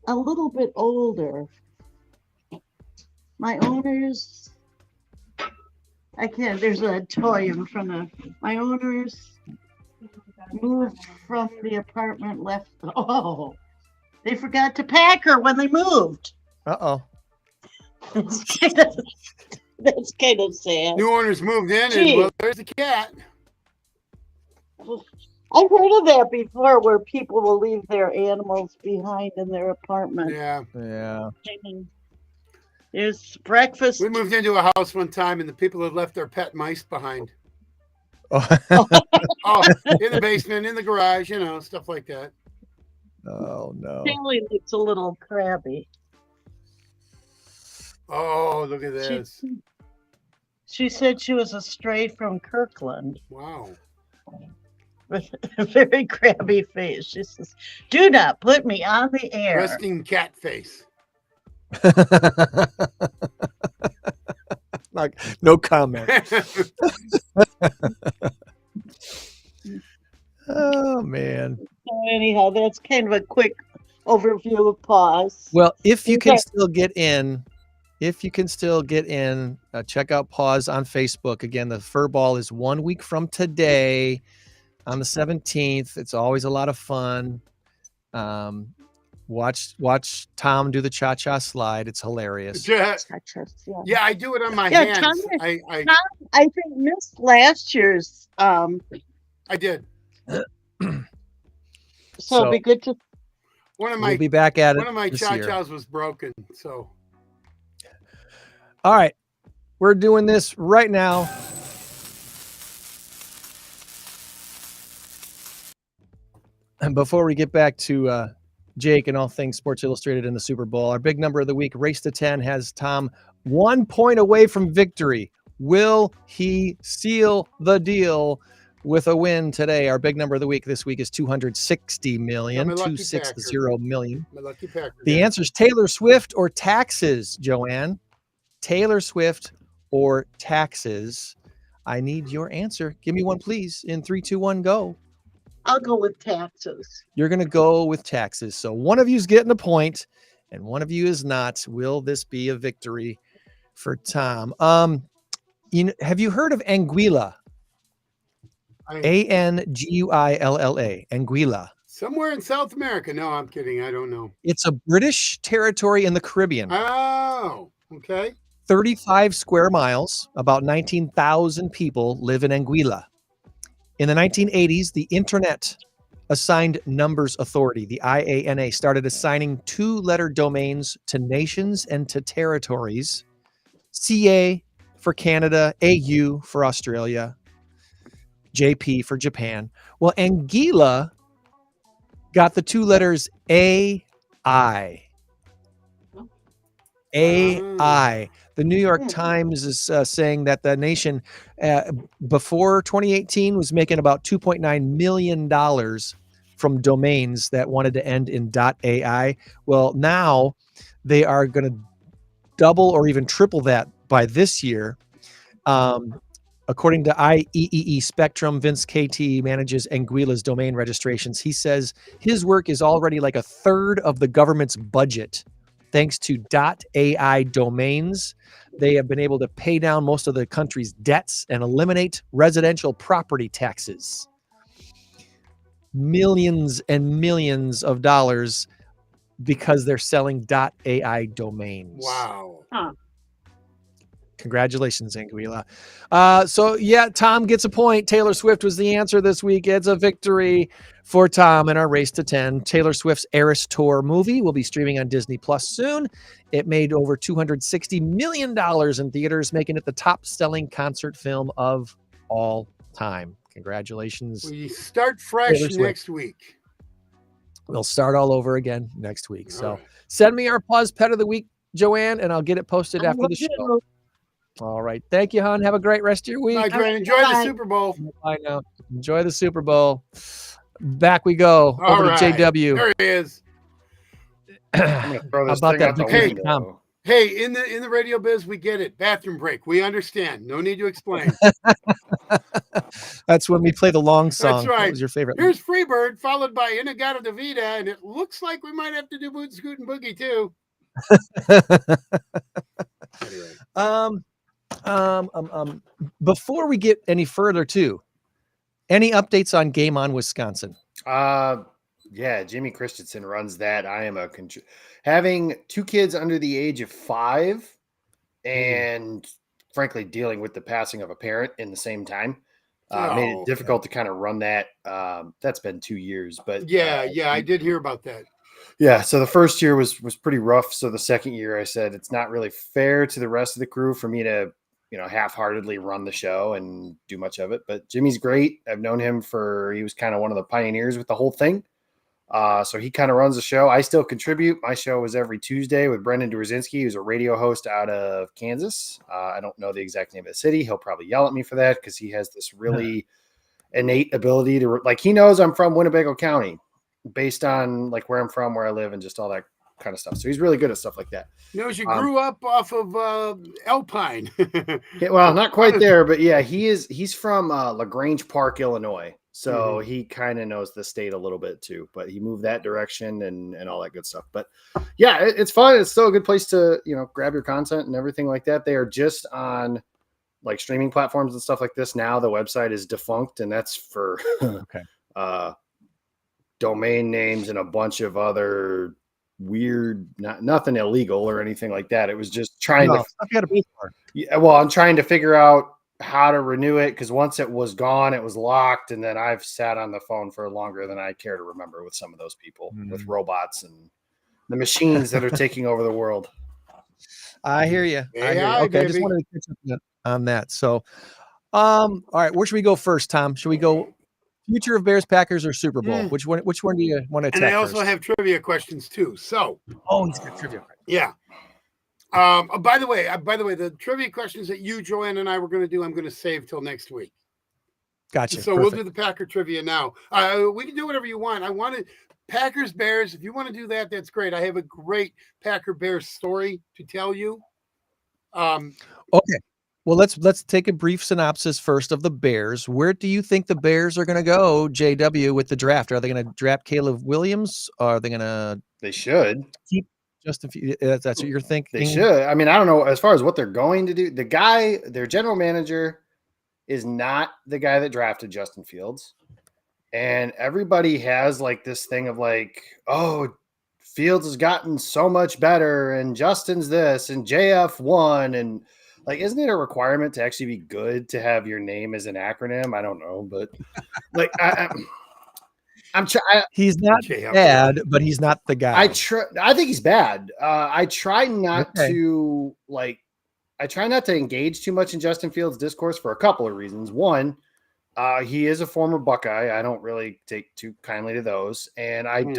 a little bit older. My owners, I can't, there's a toy in front of my owners moved from the apartment left. Oh, they forgot to pack her when they moved. Uh-oh. That's kind of sad. New owners moved in, and well, there's a cat. I've heard of that before, where people will leave their animals behind in their apartment. Yeah. There's breakfast. We moved into a house one time, and the people had left their pet mice behind. Oh, In the basement, in the garage, stuff like that. Oh no. Family looks a little crabby. Oh, look at this. She said she was a stray from Kirkland. Wow. With a very crabby face. She says, do not put me on the air. Resting cat face. No comment. Oh man. So anyhow, that's kind of a quick overview of Pause. Well, if you can still get in if you can still get in, check out Pause on Facebook. Again, the Fur Ball is 1 week from today on the 17th. It's always a lot of fun. Watch Tom do the cha-cha slide. It's hilarious. Yeah, Yeah, I do it on my Yeah, hands. Tom- I I think missed last year's. I did. So it'd be good to. One of We'll my be back at it one of my this year. cha-chas was broken. So All right, we're doing this right now. And before we get back to Jake and all things Sports Illustrated in the Super Bowl, our big number of the week, Race to 10, has Tom 1 point away from victory. Will he seal the deal with a win today? Our big number of the week this week is 260 million, I'm a lucky 260 million. my lucky Packer. The answer is Taylor Swift or taxes, Joanne. Taylor Swift or taxes. I need your answer. Give me one, please. In 3, 2, 1, go. I'll go with taxes. You're going to go with taxes. So one of you is getting a point and one of you is not. Will this be a victory for Tom? Have you heard of Anguilla? Anguilla. Anguilla. Somewhere in South America. No, I'm kidding. I don't know. It's a British territory in the Caribbean. Oh, okay. 35 square miles, about 19,000 people live in Anguilla. In the 1980s, the Internet Assigned Numbers Authority, the IANA, started assigning 2-letter domains to nations and to territories. CA for Canada, AU for Australia, JP for Japan. Well, Anguilla got the 2 letters AI. AI. The New York Times is saying that the nation before 2018 was making about $2.9 million from domains that wanted to end in .ai. Well, now they are going to double or even triple that by this year. According to IEEE Spectrum, Vince KT manages Anguilla's domain registrations. He says his work is already like a third of the government's budget. Thanks to .ai domains, they have been able to pay down most of the country's debts and eliminate residential property taxes. Millions and millions of dollars because they're selling .ai domains. Wow. Huh. Congratulations, Anguilla. So, yeah, Tom gets a point. Taylor Swift was the answer this week. It's a victory for Tom in our Race to 10. Taylor Swift's Eras Tour movie will be streaming on Disney Plus soon. It made over $260 million in theaters, making it the top-selling concert film of all time. Congratulations. We start fresh Taylor Swift. next week. We'll start all over again next week. So All right. send me our Pause Pet of the Week, Joanne, and I'll get it posted I after will the show. do. All right. Thank you, hon. Have a great rest of your week. Bye, Grant. Enjoy the Bye. Super Bowl. I know. Enjoy the Super Bowl. Back we go. All Over right. to JW. There he is. I'm gonna throw this How about thing that out the victory, window. Tom? Hey, in the radio biz, we get it. Bathroom break. We understand. No need to explain. That's when we play the long song. That's right. What was your favorite? Here's Freebird, followed by Inagata Davida, and it looks like we might have to do Boot Scoot and Boogie too. Anyway. Before we get any further, too, any updates on Game On Wisconsin? Yeah, Jimmy Christensen runs that. I am having 2 kids under the age of 5 and frankly dealing with the passing of a parent in the same time. Made it difficult to kind of run that. That's been 2 years, but Yeah, I did hear about that. yeah. So the first year was pretty rough. So the second year, I said it's not really fair to the rest of the crew for me to, half-heartedly run the show and do much of it. But Jimmy's great. I've known him he was kind of one of the pioneers with the whole thing. So he kind of runs the show. I still contribute. My show was every Tuesday with Brendan Dworzinski, who's a radio host out of Kansas. I don't know the exact name of the city. He'll probably yell at me for that because he has this really innate ability to, he knows I'm from Winnebago County based on where I'm from, where I live, and just all that kind of stuff. So he's really good at stuff like that. Knows you grew up off of Alpine. Yeah, well, not quite there, but yeah, he's from LaGrange Park, Illinois. So he kind of knows the state a little bit too, but he moved that direction and all that good stuff. But yeah, it's fun. It's still a good place to, grab your content and everything like that. They are just on like streaming platforms and stuff like this. Now the website is defunct, and that's for domain names and a bunch of other weird, nothing illegal or anything like that. It was just trying to, Stuff you got to pay for. yeah, well, I'm trying to figure out how to renew it, because once it was gone, it was locked, and then I've sat on the phone for longer than I care to remember with some of those people, with robots and the machines that are taking over the world. I hear you. AI, Okay, I just baby. wanted to catch up on that. So, all right, where should we go first, Tom? Should we go future of Bears, Packers, or Super Bowl? Which one do you want to attack And I also first? have trivia questions too. So, Oh, he's got trivia. yeah. By the way, the trivia questions that you, Joanne, and I were going to do, I'm going to save till next week. Gotcha. So we'll do the Packer trivia now. We can do whatever you want. I wanted Packers Bears. If you want to do that, that's great. I have a great Packer Bears story to tell you. Okay. Well, let's take a brief synopsis first of the Bears. Where do you think the Bears are going to go, JW, with the draft? Are they going to draft Caleb Williams? Or are they going to? They should Keep Justin. That's what you're thinking. They should. I mean, I don't know as far as what they're going to do. The guy, their general manager, is not the guy that drafted Justin Fields. And everybody has like this thing of like, oh, Fields has gotten so much better and Justin's this and JF won. And like, isn't it a requirement to actually be good to have your name as an acronym? I don't know, but like, He's not bad, but he's not the guy. I think he's bad. I try not to I try not to engage too much in Justin Fields' discourse for a couple of reasons. One, he is a former Buckeye. I don't really take too kindly to those. And I'm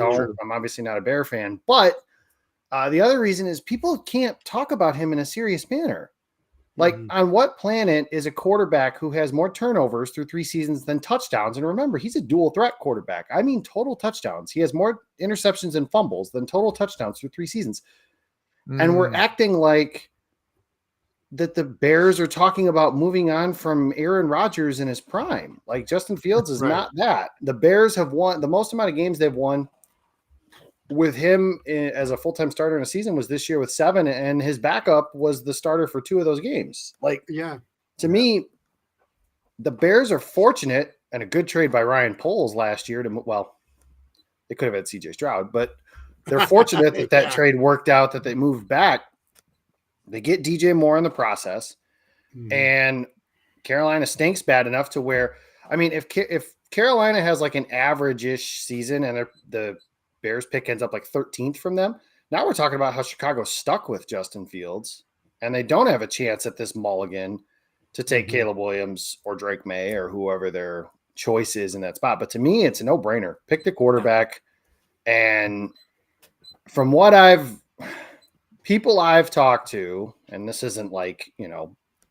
obviously not a Bear fan, but the other reason is people can't talk about him in a serious manner. Like, on what planet is a quarterback who has more turnovers through 3 seasons than touchdowns? And remember, he's a dual threat quarterback. I mean, total touchdowns. He has more interceptions and fumbles than total touchdowns through 3 seasons. And we're acting like that the Bears are talking about moving on from Aaron Rodgers in his prime. Like, Justin Fields is not that. The Bears have won the most amount of games they've won with him as a full-time starter in a season was this year with 7, and his backup was the starter for 2 of those games. Like, to me, the Bears are fortunate, and a good trade by Ryan Poles last year they could have had CJ Stroud, but they're fortunate that trade worked out, that they moved back. They get DJ Moore in the process, and Carolina stinks bad enough to where, I mean, if Carolina has like an average-ish season and the Bears pick ends up like 13th from them, now we're talking about how Chicago's stuck with Justin Fields, and they don't have a chance at this mulligan to take Caleb Williams or Drake May or whoever their choice is in that spot. But to me, it's a no-brainer. Pick the quarterback. And from what people I've talked to, and this isn't like,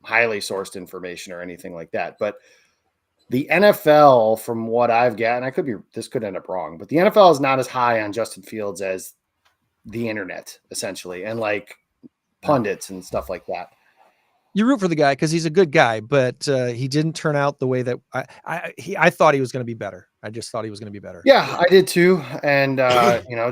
highly sourced information or anything like that, but the NFL, from what I've gotten, this could end up wrong, but the NFL is not as high on Justin Fields as the internet, essentially, and like pundits and stuff like that. You root for the guy because he's a good guy, but he didn't turn out the way that I thought he was going to be better. I just thought he was going to be better. Yeah, I did too. And,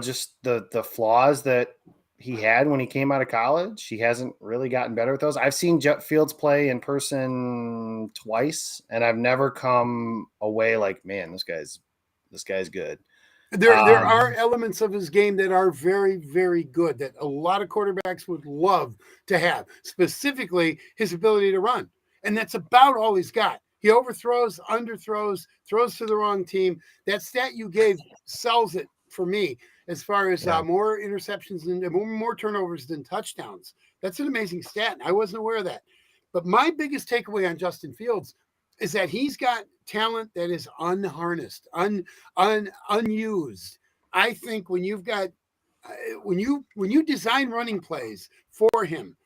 just the flaws that he had when he came out of college, he hasn't really gotten better with those. I've seen Jet Fields play in person twice, and I've never come away like, man, this guy's good. There are elements of his game that are very, very good that a lot of quarterbacks would love to have, specifically his ability to run. And that's about all he's got. He overthrows, underthrows, throws to the wrong team. That stat you gave sells it for me as far as more interceptions and more turnovers than touchdowns. That's an amazing stat. I wasn't aware of that. But my biggest takeaway on Justin Fields is that he's got talent that is unharnessed, unused. I think when you've got when you design running plays for him,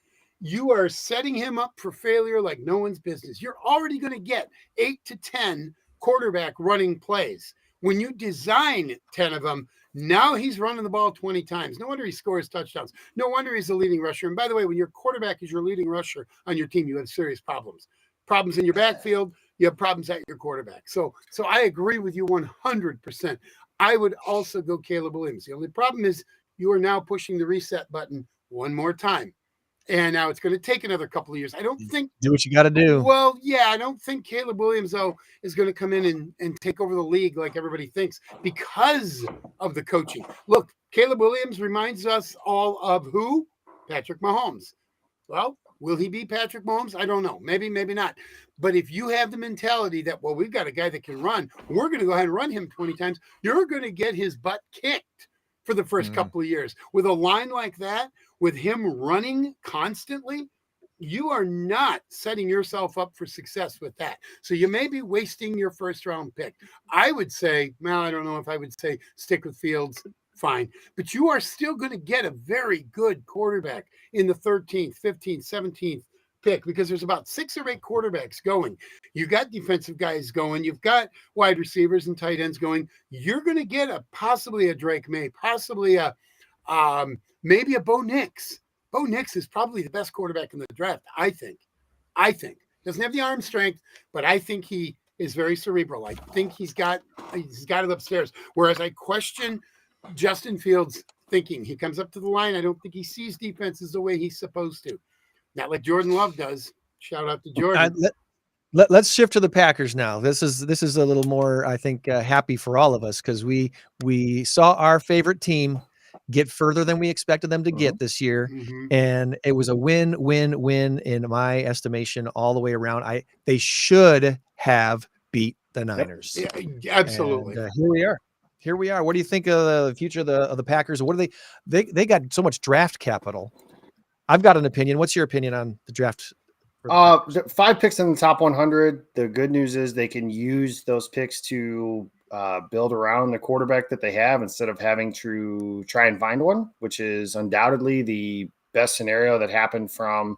you are setting him up for failure like no one's business. You're already going to get 8 to 10 quarterback running plays. When you design 10 of them, now he's running the ball 20 times. No wonder he scores touchdowns. No wonder he's the leading rusher. And by the way, when your quarterback is your leading rusher on your team, you have serious problems. Problems in your backfield, you have problems at your quarterback. So I agree with you 100%. I would also go Caleb Williams. The only problem is you are now pushing the reset button one more time. And now it's going to take another couple of years. I don't think Do what you got to do. Well, yeah, I don't think Caleb Williams, though, is going to come in and take over the league like everybody thinks because of the coaching. Look, Caleb Williams reminds us all of who? Patrick Mahomes. Well, will he be Patrick Mahomes? I don't know. Maybe, maybe not. But if you have the mentality that, well, we've got a guy that can run, we're going to go ahead and run him 20 times, you're going to get his butt kicked for the first couple of years. With a line like that, with him running constantly, you are not setting yourself up for success with that. So you may be wasting your first round pick. I would say, well, I don't know if I would say stick with Fields, fine. But you are still going to get a very good quarterback in the 13th, 15th, 17th pick because there's about 6 or 8 quarterbacks going. You've got defensive guys going. You've got wide receivers and tight ends going. You're going to get possibly a Drake May, possibly maybe a Bo Nix. Bo Nix is probably the best quarterback in the draft, I think. Doesn't have the arm strength, but I think he is very cerebral. I think he's got it upstairs. Whereas I question Justin Fields' thinking. He comes up to the line. I don't think he sees defenses the way he's supposed to. Not like Jordan Love does. Shout out to Jordan. Let's shift to the Packers now. This is a little more, I think, happy for all of us because we saw our favorite team get further than we expected them to get this year. And it was a win in my estimation all the way around. They should have beat the Niners. Yeah, absolutely. And, here we are. What do you think of the future of the Packers? What do they got so much draft capital? I've got an opinion. What's your opinion on the draft? 5 picks in the top 100. The good news is they can use those picks to build around the quarterback that they have instead of having to try and find one, which is undoubtedly the best scenario that happened from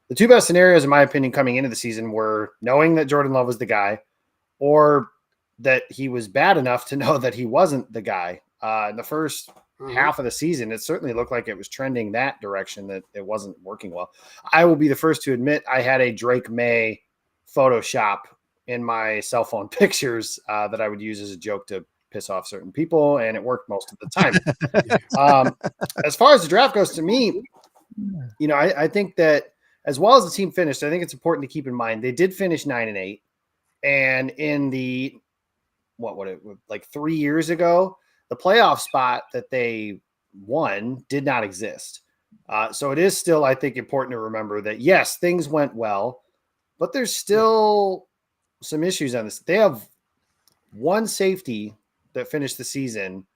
the 2 best scenarios, in my opinion, coming into the season were knowing that Jordan Love was the guy or that he was bad enough to know that he wasn't the guy. In the first half of the season, it certainly looked like it was trending that direction, that it wasn't working well. I will be the first to admit I had a Drake May Photoshop in my cell phone pictures that I would use as a joke to piss off certain people, and it worked most of the time. As far as the draft goes, to me, I think that as well as the team finished, I think it's important to keep in mind they did finish 9-8, and in the 3 years ago, the playoff spot that they won did not exist. So it is still, I think, important to remember that, yes, things went well, but there's still some issues on this. They have one safety that finished the season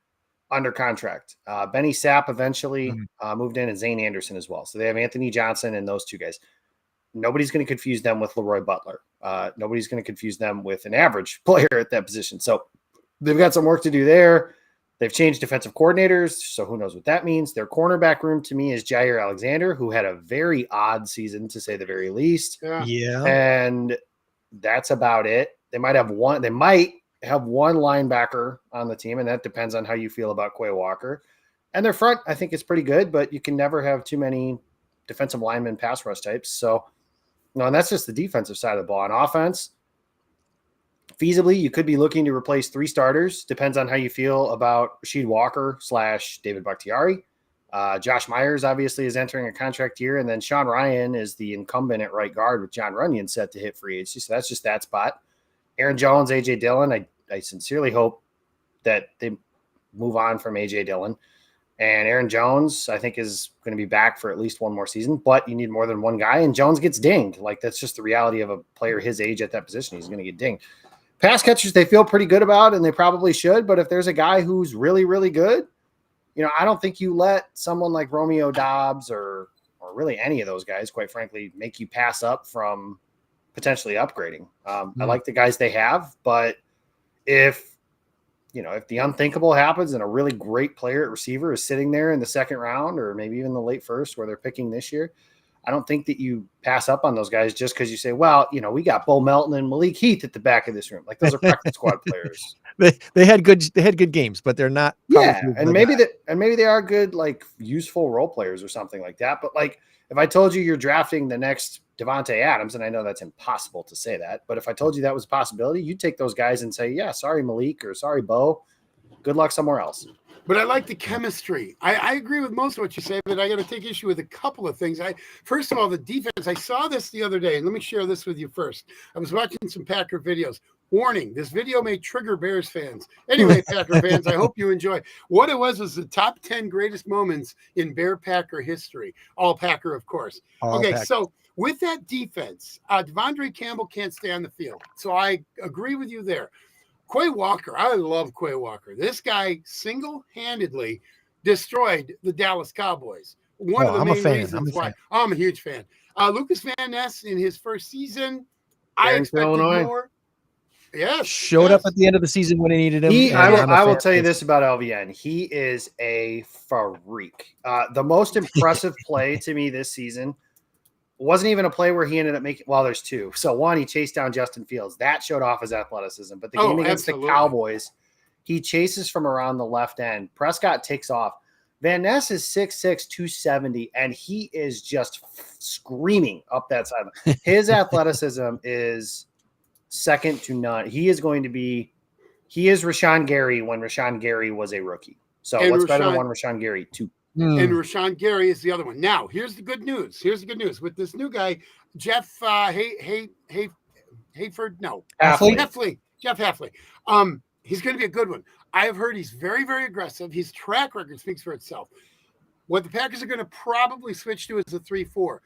under contract. Benny Sapp eventually moved in, and Zane Anderson as well. So they have Anthony Johnson and those 2 guys. Nobody's going to confuse them with Leroy Butler. Nobody's going to confuse them with an average player at that position. So they've got some work to do there. They've changed defensive coordinators, so who knows what that means. Their cornerback room to me is Jair Alexander, who had a very odd season, to say the very least. Yeah. And that's about it. They might have one linebacker on the team, and that depends on how you feel about Quay Walker. And their front, I think, is pretty good, but you can never have too many defensive lineman pass rush types. So, and that's just the defensive side of the ball. On offense, feasibly, you could be looking to replace 3 starters. Depends on how you feel about Rasheed Walker / David Bakhtiari. Josh Myers obviously is entering a contract year, and then Sean Ryan is the incumbent at right guard with John Runyon set to hit free agency. So that's just that spot. Aaron Jones, A.J. Dillon. I sincerely hope that they move on from A.J. Dillon. And Aaron Jones, I think, is going to be back for at least one more season, but you need more than one guy, and Jones gets dinged. Like, that's just the reality of a player his age at that position. He's going to get dinged. Pass catchers they feel pretty good about, and they probably should, but if there's a guy who's really, really good, I don't think you let someone like Romeo Doubs or really any of those guys, quite frankly, make you pass up from potentially upgrading. I like the guys they have, but if the unthinkable happens and a really great player at receiver is sitting there in the 2nd round or maybe even the late 1st where they're picking this year, I don't think that you pass up on those guys just because you say, well, we got Bo Melton and Malik Heath at the back of this room. Like, those are practice squad players. they had good games, but they're not. Yeah, probably and the maybe guy. maybe they are good, like useful role players or something like that. But like, if I told you you're drafting the next Devontae Adams, and I know that's impossible to say that, but if I told you that was a possibility, you'd take those guys and say, yeah, sorry Malik or sorry Bo, good luck somewhere else. But I like the chemistry. I agree with most of what you say, but I got to take issue with a couple of things. First of all, the defense. I saw this the other day, and let me share this with you first. I was watching some Packer videos. Warning, this video may trigger Bears fans. Anyway, Packer fans, I hope you enjoy. What it was the top 10 greatest moments in Bear Packer history. All Packer, of course. So with that defense, Devondre Campbell can't stay on the field. So I agree with you there. Quay Walker, I love Quay Walker. This guy single-handedly destroyed the Dallas Cowboys. One of the main reasons why. I'm a huge fan. Lucas Van Ness in his first season, I expected more. Yes, showed up at the end of the season when he needed him. I will tell you this about LVN. He is a freak. The most impressive play to me this season wasn't even a play where he ended up making. Well, there's two. So one, he chased down Justin Fields. That showed off his athleticism. But the game against the Cowboys, he chases from around the left end. Prescott takes off. Van Ness is 6'6", 270, and he is just screaming up that side. His athleticism is second to none. He is Rashawn Gary when Rashawn Gary was a rookie. So what's better than one Rashaon Gary? Two. And Rashawn Gary is the other one. Now, here's the good news. With this new guy, Jeff Hafley. Jeff Hafley. He's going to be a good one. I have heard he's very, very aggressive. His track record speaks for itself. What the Packers are going to probably switch to is a 3-4.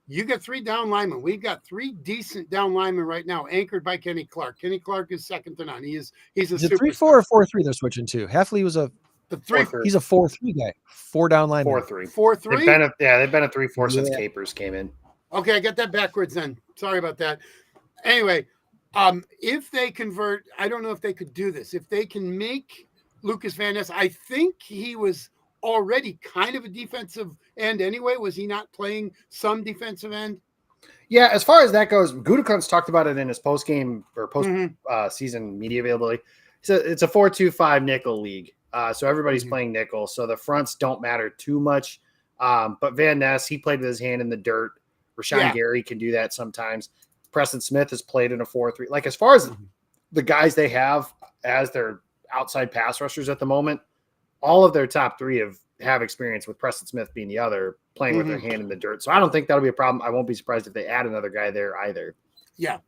You got three down linemen. We've got three decent down linemen right now, anchored by Kenny Clark. Kenny Clark is second to none. He's a 3-4 or 4-3 they're switching to. Hafley was he's a 4-3 guy. 4 down linemen. 4-3. 4-3? They've been a 3-4 since Capers came in. Okay, I got that backwards then. Sorry about that. Anyway, if they convert, I don't know if they could do this. If they can make Lucas Van Ness, I think he was already kind of a defensive end anyway. Was he not playing some defensive end? Yeah, as far as that goes, Gutekunst talked about it in his post-game or post-season media availability. So it's a 4-2-5 nickel league. So everybody's playing nickel. So the fronts don't matter too much. But Van Ness, he played with his hand in the dirt. Rashawn Gary can do that sometimes. Preston Smith has played in a 4-3. Like, as far as the guys they have as their outside pass rushers at the moment, all of their top three have experience, with Preston Smith being the other, playing with their hand in the dirt. So I don't think that'll be a problem. I won't be surprised if they add another guy there either. Yeah.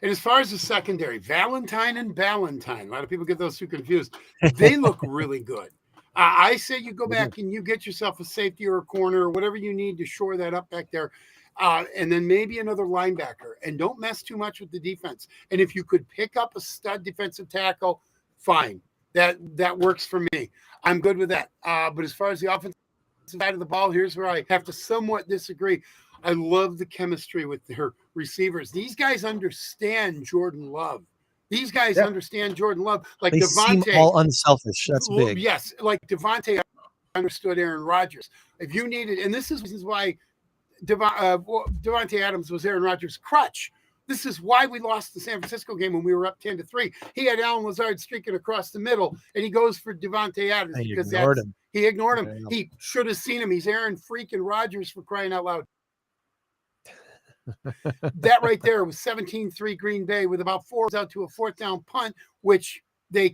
And as far as the secondary, Valentine and Ballantyne, a lot of people get those two confused. They look really good. I say you go back and you get yourself a safety or a corner or whatever you need to shore that up back there. And then maybe another linebacker. And don't mess too much with the defense. And if you could pick up a stud defensive tackle, fine. That works for me. I'm good with that. But as far as the offensive side of the ball, here's where I have to somewhat disagree. I love the chemistry with their receivers. These guys understand Jordan Love. Understand Jordan Love. Like they Devontae. Seem all unselfish. That's big. Yes. Like Devontae understood Aaron Rodgers. If you needed, and this is why Devontae Adams was Aaron Rodgers' crutch. This is why we lost the San Francisco game when we were up 10-3. He had Alan Lazard streaking across the middle, and he goes for Devontae Adams because he ignored him. Yeah. He should have seen him. He's Aaron freaking Rodgers, for crying out loud. That right there was 17-3 Green Bay with about 4 out to a 4th down punt, which they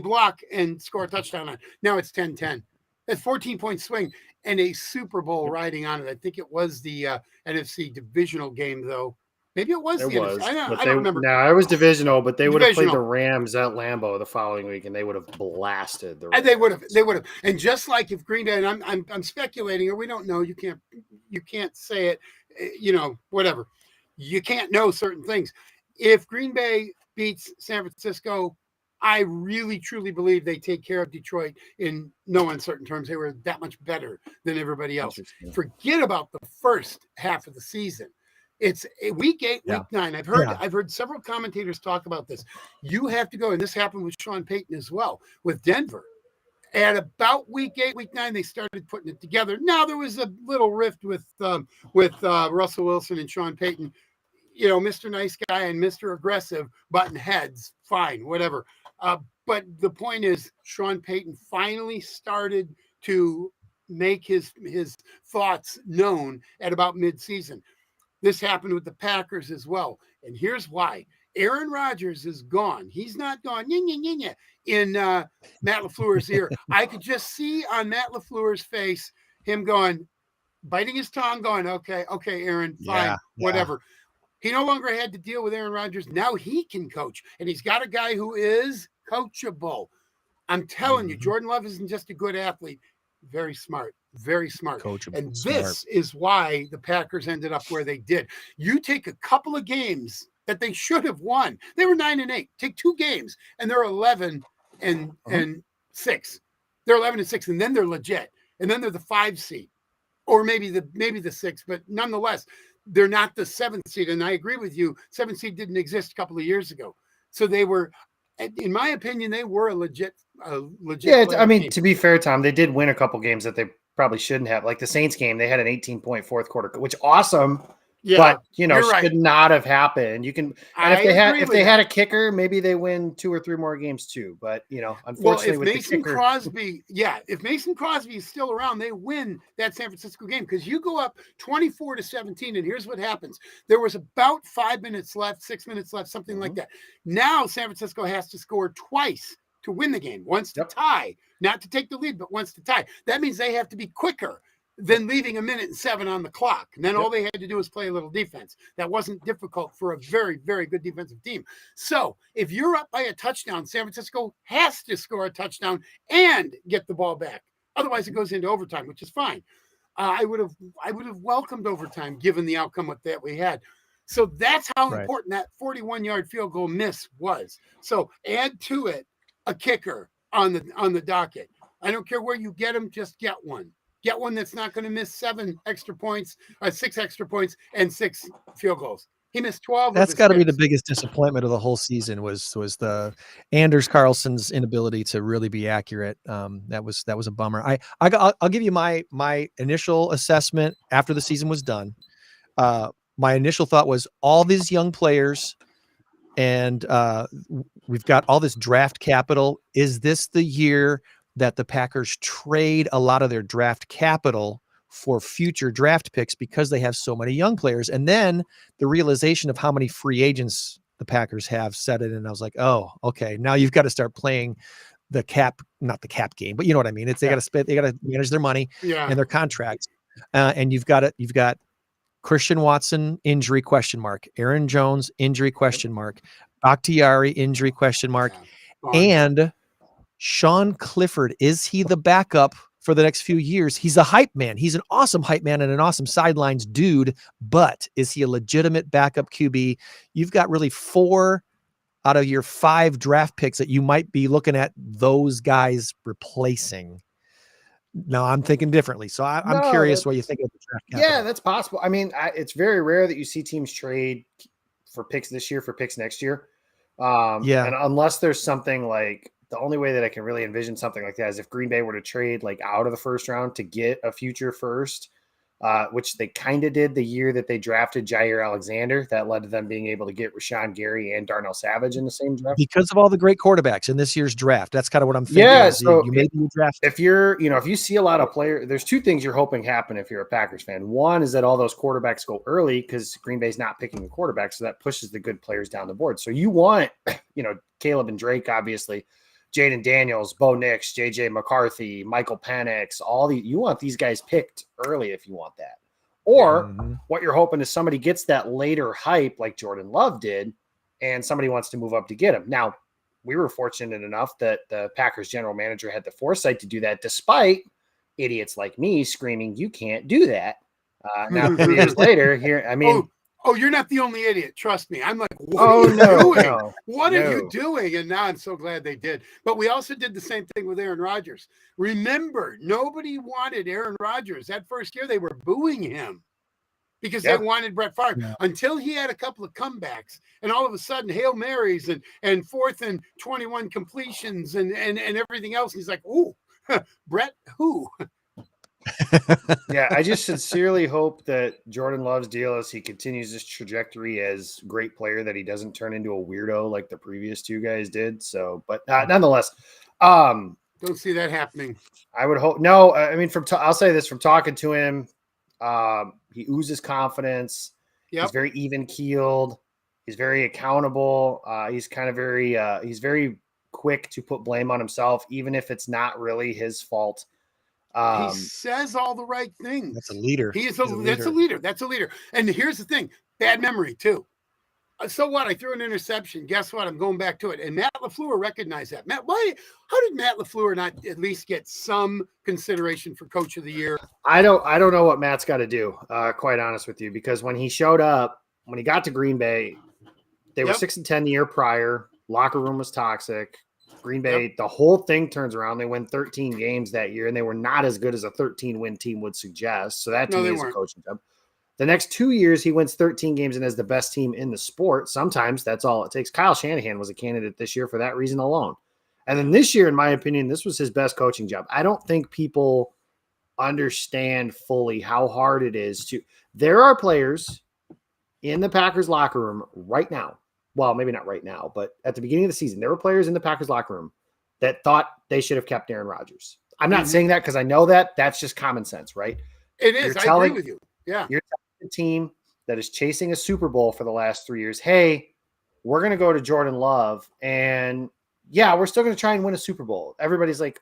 block and score a touchdown on. Now it's 10-10. That's 14-point swing and a Super Bowl riding on it. I think it was the NFC divisional game, though. Maybe it was. NFC. I don't remember. No, it was divisional, but they would have played the Rams at Lambeau the following week, and they would have blasted the Rams. And they would have. And just like if Green Bay, and I'm speculating, or we don't know. You can't say it. Whatever. You can't know certain things. If Green Bay beats San Francisco, I really truly believe they take care of Detroit in no uncertain terms. They were that much better than everybody else. Forget about the first half of the season. It's week 8, week 9. I've heard several commentators talk about this. You have to go, and this happened with Sean Payton as well, with Denver. At about week 8, week 9, they started putting it together. Now there was a little rift with Russell Wilson and Sean Payton. Mr. Nice Guy and Mr. Aggressive button heads. Fine, whatever. But the point is, Sean Payton finally started to make his thoughts known at about midseason. This happened with the Packers as well. And here's why. Aaron Rodgers is gone. He's not gone in Matt LaFleur's ear. I could just see on Matt LaFleur's face him going, biting his tongue, going, okay, Aaron, fine, whatever. He no longer had to deal with Aaron Rodgers. Now he can coach. And he's got a guy who is coachable. I'm telling you, Jordan Love isn't just a good athlete. Very smart. Very smart. Coachable, and smart. This is why the Packers ended up where they ddid. You take a couple of games that they should have won. They were 9-8. Take 2 games, and they're 11-6. They're 11-6, and then they're legit. And then they're the 5 seed, or maybe the 6, but nonetheless, they're not the 7th seed. And I agree with you. 7th seed didn't exist a couple of years ago, so they were, in my opinion, they were a legit. Yeah, I mean, team. to be fair, Tom, they did win a couple games that they probably shouldn't have. Like the Saints game, they had an 18-point fourth quarter, which awesome. Yeah, but you're right. should not have happened. You can, and if they had a kicker, maybe they win 2 or 3 more games too. But unfortunately, well, if Mason Crosby is still around, they win that San Francisco game, because you go up 24-17, and here's what happens: there was about 5 minutes left, 6 minutes left, something like that. Now San Francisco has to score twice to win the game, once to tie, not to take the lead, but once to tie. That means they have to be quicker than leaving 1:07 on the clock. And then all they had to do was play a little defense. That wasn't difficult for a very, very good defensive team. So if you're up by a touchdown, San Francisco has to score a touchdown and get the ball back. Otherwise, it goes into overtime, which is fine. I would have welcomed overtime given the outcome that we had. So that's how important that 41-yard field goal miss was. So add to it a kicker on the docket. I don't care where you get them, just get one. Get one that's not going to miss 6 extra points, and 6 field goals. He missed 12. That's got to be the biggest disappointment of the whole season was the Anders Carlson's inability to really be accurate. That was a bummer. I'll give you my initial assessment after the season was done. My initial thought was all these young players, and we've got all this draft capital. Is this the year that the Packers trade a lot of their draft capital for future draft picks because they have so many young players? And then the realization of how many free agents the Packers have set it. And I was like, oh, okay. Now you've got to start playing the cap, not the cap game, but you know what I mean? They got to spend, they got to manage their money and their contracts. And you've got Christian Watson injury question mark, Aaron Jones injury question mark, Bakhtiari injury question mark, and Sean Clifford, is he the backup for the next few years? He's a hype man. He's an awesome hype man and an awesome sidelines dude, but is he a legitimate backup QB? You've got really 4 out of your 5 draft picks that you might be looking at those guys replacing. Now I'm thinking differently. So I'm curious what you think of the draft capital. Yeah, that's possible. I mean, it's very rare that you see teams trade for picks this year for picks next year. And unless there's something like, the only way that I can really envision something like that is if Green Bay were to trade like out of the first round to get a future first, which they kind of did the year that they drafted Jair Alexander. That led to them being able to get Rashawn Gary and Darnell Savage in the same draft. Because of all the great quarterbacks in this year's draft. That's kind of what I'm thinking. Yeah, so you made the draft. If you see a lot of players, there's 2 things you're hoping happen if you're a Packers fan. One is that all those quarterbacks go early because Green Bay's not picking the quarterback, so that pushes the good players down the board. So you want, Caleb and Drake, obviously, Jaden Daniels, Bo Nix, JJ McCarthy, Michael Penix, you want these guys picked early if you want that. Or what you're hoping is somebody gets that later hype like Jordan Love did, and somebody wants to move up to get him. Now, we were fortunate enough that the Packers general manager had the foresight to do that, despite idiots like me screaming, "You can't do that." Now, 3 years later, Oh, you're not the only idiot. Trust me. I'm like, what are you doing? What are you doing? And now I'm so glad they did. But we also did the same thing with Aaron Rodgers. Remember, nobody wanted Aaron Rodgers. That first year, they were booing him because they wanted Brett Favre until he had a couple of comebacks. And all of a sudden, Hail Marys and 4th and 21 completions and everything else. He's like, ooh, Brett who? Yeah, I just sincerely hope that Jordan Love's deal, as he continues this trajectory as great player, that he doesn't turn into a weirdo like the previous two guys did. So, but nonetheless, Don't see that happening. I would hope. No, I mean, I'll say this from talking to him, he oozes confidence. Yep. He's very even keeled. He's very accountable. He's kind of he's very quick to put blame on himself, even if it's not really his fault. He says all the right things. That's a leader. That's a leader. That's a leader. And here's the thing: bad memory too. So what? I threw an interception. Guess what? I'm going back to it. And Matt LaFleur recognized that. How did Matt LaFleur not at least get some consideration for Coach of the Year? I don't know what Matt's got to do. Quite honest with you, because when he showed up, when he got to Green Bay, they were 6-10 the year prior. Locker room was toxic. Green Bay, the whole thing turns around. They win 13 games that year, and they were not as good as a 13-win team would suggest. So that to me is a coaching job. The next 2 years, he wins 13 games and has the best team in the sport. Sometimes that's all it takes. Kyle Shanahan was a candidate this year for that reason alone. And then this year, in my opinion, this was his best coaching job. I don't think people understand fully how hard it is to – there are players in the Packers locker room right now. Well, maybe not right now, but at the beginning of the season, there were players in the Packers locker room that thought they should have kept Aaron Rodgers. I'm not saying that because I know that. That's just common sense, right? It is. I agree with you. Yeah. You're telling a team that is chasing a Super Bowl for the last 3 years, hey, we're going to go to Jordan Love, and yeah, we're still going to try and win a Super Bowl. Everybody's like,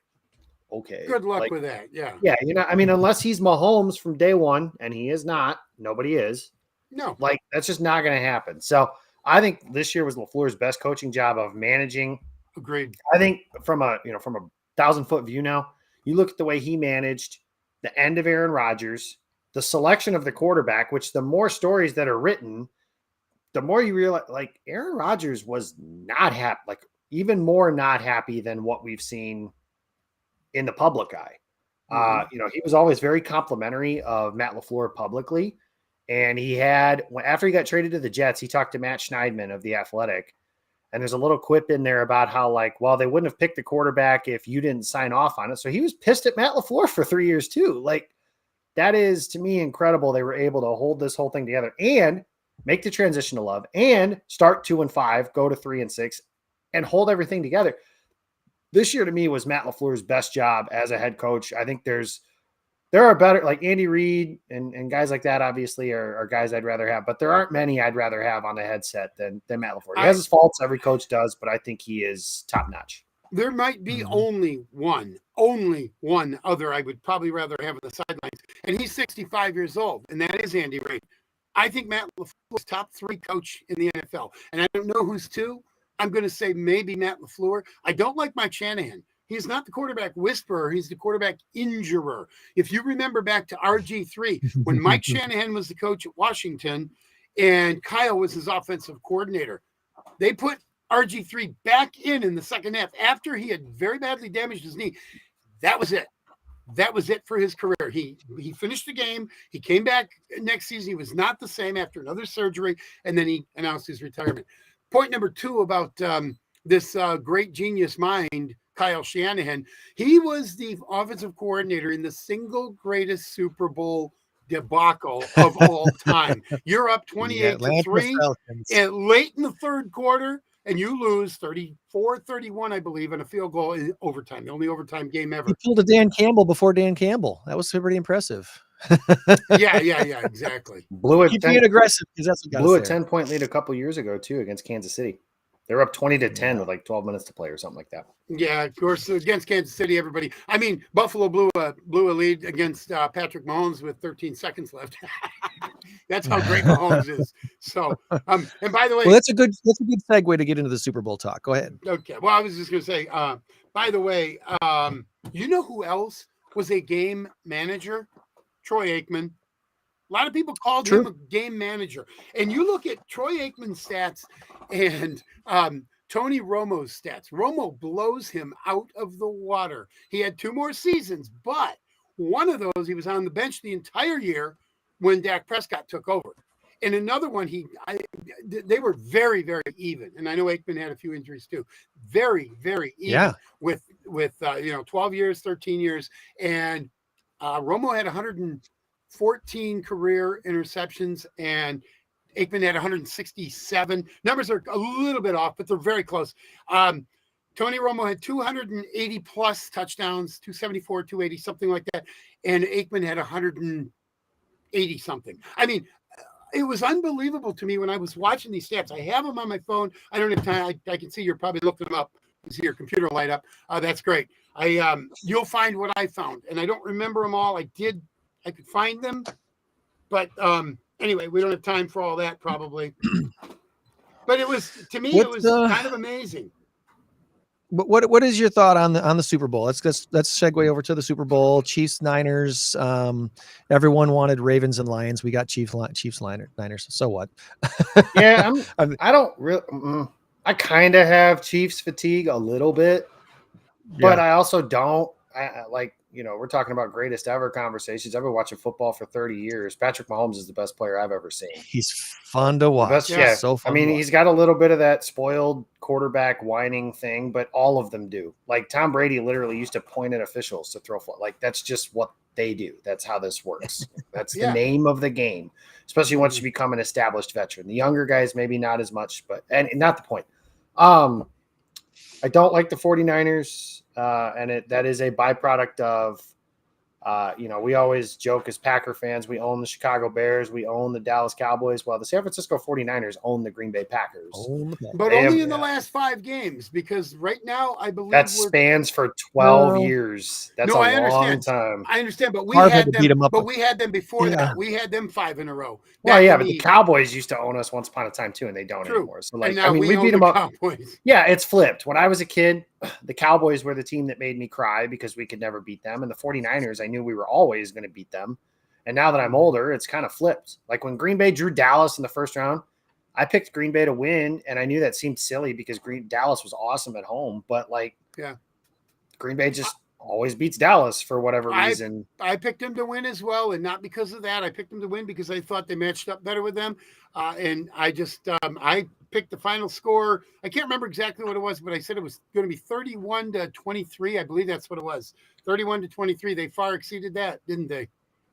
okay. Good luck with that. Yeah. Yeah. I mean, unless he's Mahomes from day one, and he is not, nobody is. No. Like, that's just not going to happen. So I think this year was LaFleur's best coaching job of managing. Agreed. I think from a 1,000-foot view now, you look at the way he managed the end of Aaron Rodgers, the selection of the quarterback, which the more stories that are written, the more you realize, like, Aaron Rodgers was not happy, like even more not happy than what we've seen in the public eye. He was always very complimentary of Matt LaFleur publicly. And he had, after he got traded to the Jets, he talked to Matt Schneidman of The Athletic. And there's a little quip in there about how, like, well, they wouldn't have picked the quarterback if you didn't sign off on it. So he was pissed at Matt LaFleur for 3 years too. Like, that is, to me, incredible. They were able to hold this whole thing together and make the transition to Love and start 2-5, go to 3-6, and hold everything together. This year, to me, was Matt LaFleur's best job as a head coach. I think there are better, like Andy Reid and guys like that, obviously, are guys I'd rather have, but there aren't many I'd rather have on the headset than Matt LaFleur. He has his faults, every coach does, but I think he is top notch. There might be only one other I would probably rather have on the sidelines, and he's 65 years old, and that is Andy Reid. I think Matt LaFleur's top 3 coach in the NFL, and I don't know who's 2. I'm going to say maybe Matt LaFleur. I don't like Mike Shanahan. He's not the quarterback whisperer. He's the quarterback injurer. If you remember back to RG3, when Mike Shanahan was the coach at Washington and Kyle was his offensive coordinator, they put RG3 back in the second half after he had very badly damaged his knee. That was it. That was it for his career. He finished the game. He came back next season. He was not the same after another surgery, and then he announced his retirement. Point number 2 about this great genius mind, Kyle Shanahan. He was the offensive coordinator in the single greatest Super Bowl debacle of all time. You're up 28-3 and late in the third quarter, and you lose 34-31, I believe, in a field goal in overtime, the only overtime game ever. He pulled a Dan Campbell before Dan Campbell. That was pretty impressive. Yeah, exactly. Blew it. Keep being aggressive, because that's what blew a 10-point lead a couple years ago too against Kansas City. They were up 20-10 with like 12 minutes to play or something like that. Yeah, of course, against Kansas City, everybody. I mean, Buffalo blew a lead against Patrick Mahomes with 13 seconds left. That's how great Mahomes is. So, and by the way, well, that's a good segue to get into the Super Bowl talk. Go ahead. Okay. Well, I was just going to say, by the way, you know who else was a game manager? Troy Aikman. A lot of people called him a game manager. And you look at Troy Aikman's stats and Tony Romo's stats. Romo blows him out of the water. He had 2 more seasons, but one of those, he was on the bench the entire year when Dak Prescott took over. And another one, they were very, very even. And I know Aikman had a few injuries too. Very, very even with 12 years, 13 years. And Romo had 114 career interceptions, and Aikman had 167. Numbers are a little bit off, but they're very close. Tony Romo had 280 plus touchdowns, 274, 280, something like that. And Aikman had 180 something. I mean, it was unbelievable to me when I was watching these stats. I have them on my phone. I don't have time. I can see you're probably looking them up. You see your computer light up. That's great. You'll find what I found, and I don't remember them all. I could find them, but anyway, we don't have time for all that probably. But it was, to me, it was kind of amazing. But what is your thought on the Super Bowl? Let's segue over to the Super Bowl. Chiefs, Niners. Everyone wanted Ravens and Lions. We got Chiefs, Niners. So what? Yeah, I don't really. I kind of have Chiefs fatigue a little bit, but I also don't. I like, we're talking about greatest ever conversations. I've been watching football for 30 years. Patrick Mahomes is the best player I've ever seen. He's fun to watch. Yeah, so fun. I mean, he's got a little bit of that spoiled quarterback whining thing, but all of them do. Like Tom Brady literally used to point at officials to throw. Like that's just what they do. That's how this works. That's the name of the game, especially once you become an established veteran. The younger guys, maybe not as much, and not the point. I don't like the 49ers, and that is a byproduct of, we always joke as Packer fans, we own the Chicago Bears, we own the Dallas Cowboys. Well, the San Francisco 49ers own the Green Bay Packers. But only in the last 5 games, because right now I believe that spans for 12 years. That's a long time. I understand, but we Harv had had to them. beat 'em up But with- we had them before that. We had them 5 in a row. Well, yeah, but the Cowboys used to own us once upon a time too, and they don't anymore. So, like, I mean, we beat them up. Cowboys. Yeah, it's flipped. When I was a kid, the Cowboys were the team that made me cry because we could never beat them, and the 49ers, I knew we were always going to beat them. And now that I'm older, it's kind of flipped. Like when Green Bay drew Dallas in the first round, I picked Green Bay to win, and I knew that seemed silly because Dallas was awesome at home, but Green Bay just always beats Dallas for whatever reason. I picked them to win as well, and not because of that. I picked them to win because I thought they matched up better with them, and I just I picked the final score. I can't remember exactly what it was, but I said it was going to be 31-23. I believe that's what it was. 31-23. They far exceeded that, didn't they? A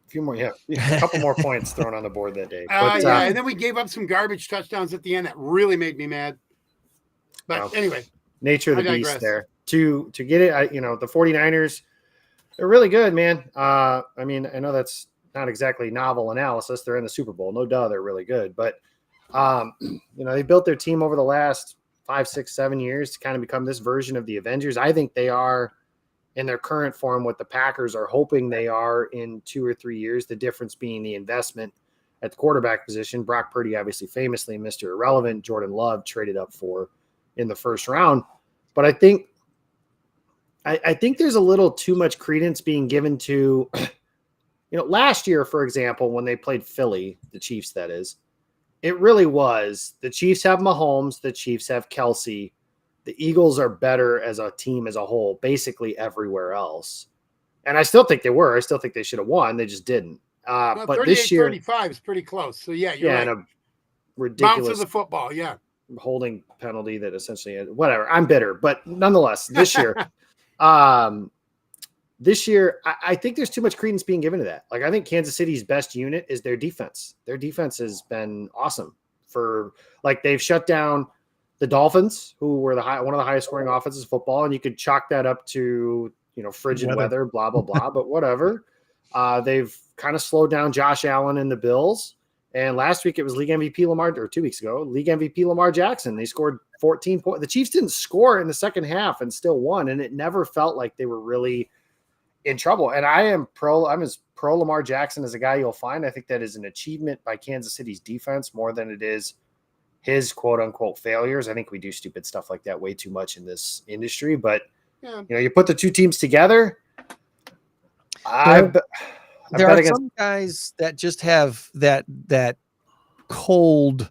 few more, a couple more points thrown on the board that day. And then we gave up some garbage touchdowns at the end that really made me mad. But anyway, nature of the beast there. To get it, the 49ers, they're really good, man. I mean, I know that's not exactly novel analysis. They're in the Super Bowl. No duh, they're really good. But, they built their team over the last 5, 6, 7 years to kind of become this version of the Avengers. I think they are in their current form what the Packers are hoping they are in 2 or 3 years, the difference being the investment at the quarterback position. Brock Purdy, obviously famously Mr. Irrelevant, Jordan Love traded up for in the first round. But I think there's a little too much credence being given to, last year, for example, when they played Philly, the Chiefs, that is, it really was the Chiefs have Mahomes, the Chiefs have Kelsey. The Eagles are better as a team as a whole, basically everywhere else. And I still think they were. I still think they should have won. They just didn't. But this year, 35 is pretty close. So you're right. And a ridiculous bounce of the football, holding penalty that essentially, whatever. I'm bitter, but nonetheless, this year, I think there's too much credence being given to that. Like, I think Kansas City's best unit is their defense. Their defense has been awesome they've shut down the Dolphins, who were one of the highest scoring offenses in football, and you could chalk that up to frigid weather, blah blah blah. But whatever. They've kind of slowed down Josh Allen and the Bills. And last week it was league MVP or 2 weeks ago, league MVP Lamar Jackson. They scored 14 points. The Chiefs didn't score in the second half and still won, and it never felt like they were really in trouble. And I'm as pro Lamar Jackson as a guy you'll find. I think that is an achievement by Kansas City's defense more than it is his quote unquote failures. I think we do stupid stuff like that way too much in this industry, but you put the two teams together. There are some guys that just have that cold,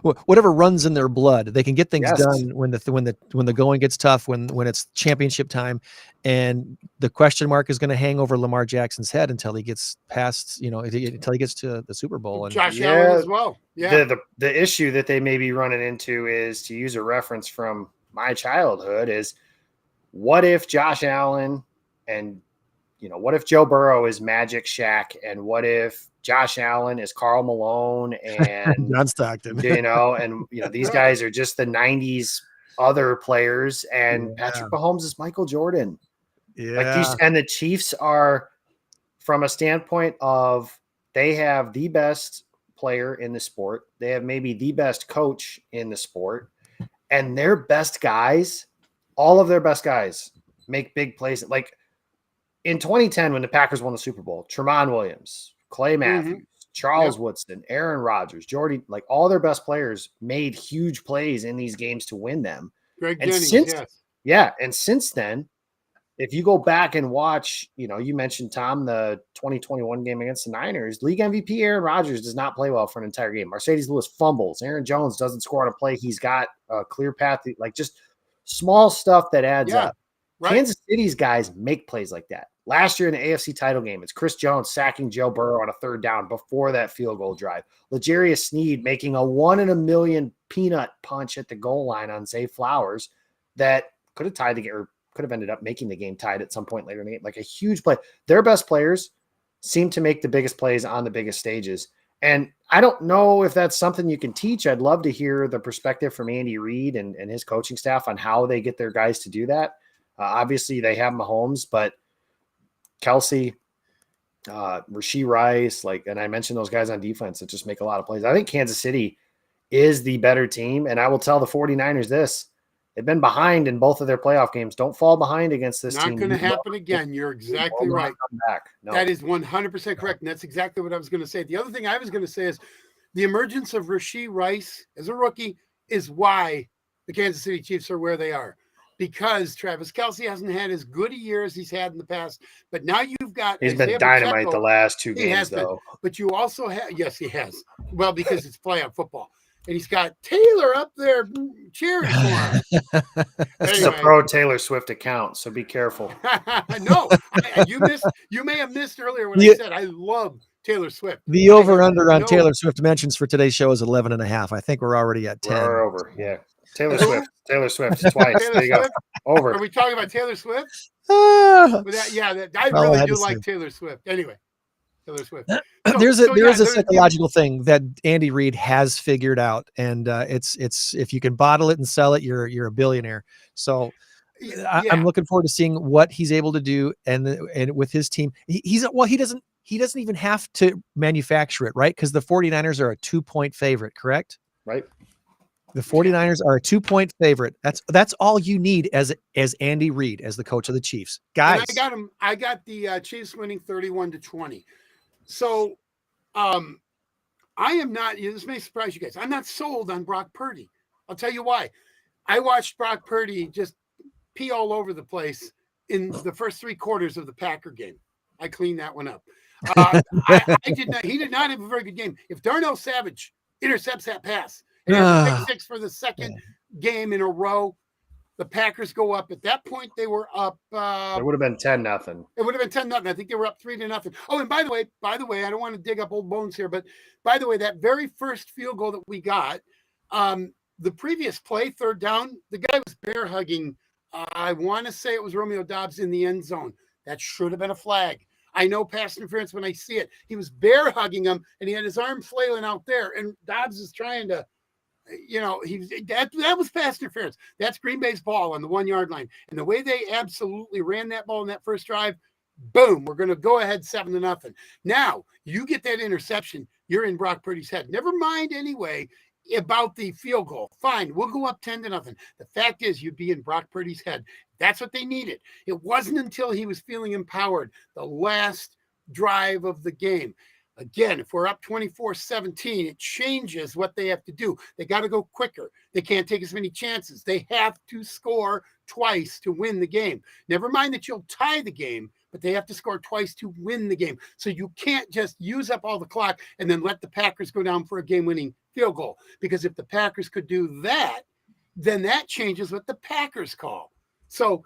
whatever runs in their blood. They can get things done when the going gets tough, when it's championship time, and the question mark is going to hang over Lamar Jackson's head until he gets past, until he gets to the Super Bowl. And Josh Allen as well. Yeah. The issue that they may be running into is, to use a reference from my childhood, is what if Josh Allen and what if Joe Burrow is Magic Shaq, and what if Josh Allen is Karl Malone, and John Stockton. these guys are just the 90s other players, and Yeah. Patrick Mahomes is Michael Jordan. Yeah. And the Chiefs are, from a standpoint of, they have the best player in the sport. They have maybe the best coach in the sport, and their best guys, all of their best guys, make big plays. Like in 2010, when the Packers won the Super Bowl, Tremont Williams, Clay Matthews, Charles Woodson, Aaron Rodgers, Jordy, like all their best players made huge plays in these games to win them. Greg And Jennings, and since then, if you go back and watch, you mentioned, Tom, the 2021 game against the Niners, league MVP Aaron Rodgers does not play well for an entire game. Mercedes Lewis fumbles. Aaron Jones doesn't score on a play. He's got a clear path, like just small stuff that adds up. Right. Kansas City's guys make plays like that. Last year in the AFC title game, it's Chris Jones sacking Joe Burrow on a third down before that field goal drive. L'Jarius Sneed making a 1 in a million peanut punch at the goal line on Zay Flowers that could have tied the game, or could have ended up making the game tied at some point later in the game. Like a huge play. Their best players seem to make the biggest plays on the biggest stages. And I don't know if that's something you can teach. I'd love to hear the perspective from Andy Reid and his coaching staff on how they get their guys to do that. Obviously, they have Mahomes, but Kelsey, Rashee Rice, and I mentioned those guys on defense that just make a lot of plays. I think Kansas City is the better team, and I will tell the 49ers this. They've been behind in both of their playoff games. Don't fall behind against this team. Not going to happen again. You're exactly right. No. That is 100% correct, and that's exactly what I was going to say. The other thing I was going to say is the emergence of Rashee Rice as a rookie is why the Kansas City Chiefs are where they are. Because Travis Kelce hasn't had as good a year as he's had in the past, but now you've got he's been dynamite the last 2 games, though. But you also have, yes, he has. Well, because it's playoff football, and he's got Taylor up there cheering for him. This is a pro Taylor Swift account, so be careful. No, you may have missed earlier when I said I love Taylor Swift. The over-under on Taylor Swift mentions for today's show is 11.5. I think we're already at 10. We're over, yeah. Taylor Swift twice. There you go. Over. Are we talking about Taylor Swift? I really do like Taylor Swift. Anyway, Taylor Swift. There's a psychological thing that Andy Reid has figured out, and it's if you can bottle it and sell it, you're a billionaire. So I'm looking forward to seeing what he's able to do, and with his team, he doesn't even have to manufacture it, right? Because the 49ers are a 2-point favorite, correct? Right. The 49ers are a 2-point favorite. That's all you need as Andy Reid, as the coach of the Chiefs. Guys. And I got the Chiefs winning 31-20. So I am not, this may surprise you guys, I'm not sold on Brock Purdy. I'll tell you why. I watched Brock Purdy just pee all over the place in the first 3 quarters of the Packer game. I cleaned that one up. He did not have a very good game. If Darnell Savage intercepts that pass, and has a pick 6 for the second game in a row, the Packers go up. At that point, they were up. It would have been 10-0. It would have been 10-0. I think they were up 3-0. Oh, and by the way, I don't want to dig up old bones here, but by the way, that very first field goal that we got, the previous play, third down, the guy was bear hugging. I want to say it was Romeo Doubs in the end zone. That should have been a flag. I know pass interference when I see it. He was bear hugging him, and he had his arm flailing out there, and Doubs is trying to. That was pass interference. That's Green Bay's ball on the 1-yard line. And the way they absolutely ran that ball in that first drive, boom, we're going to go ahead 7-0. Now, you get that interception, you're in Brock Purdy's head. Never mind anyway about the field goal. Fine, we'll go up 10-0. The fact is, you'd be in Brock Purdy's head. That's what they needed. It wasn't until he was feeling empowered the last drive of the game. Again, if we're up 24-17, it changes what they have to do. They got to go quicker. They can't take as many chances. They have to score twice to win the game. Never mind that you'll tie the game, but they have to score twice to win the game. So you can't just use up all the clock and then let the Packers go down for a game-winning field goal. Because if the Packers could do that, then that changes what the Packers call. So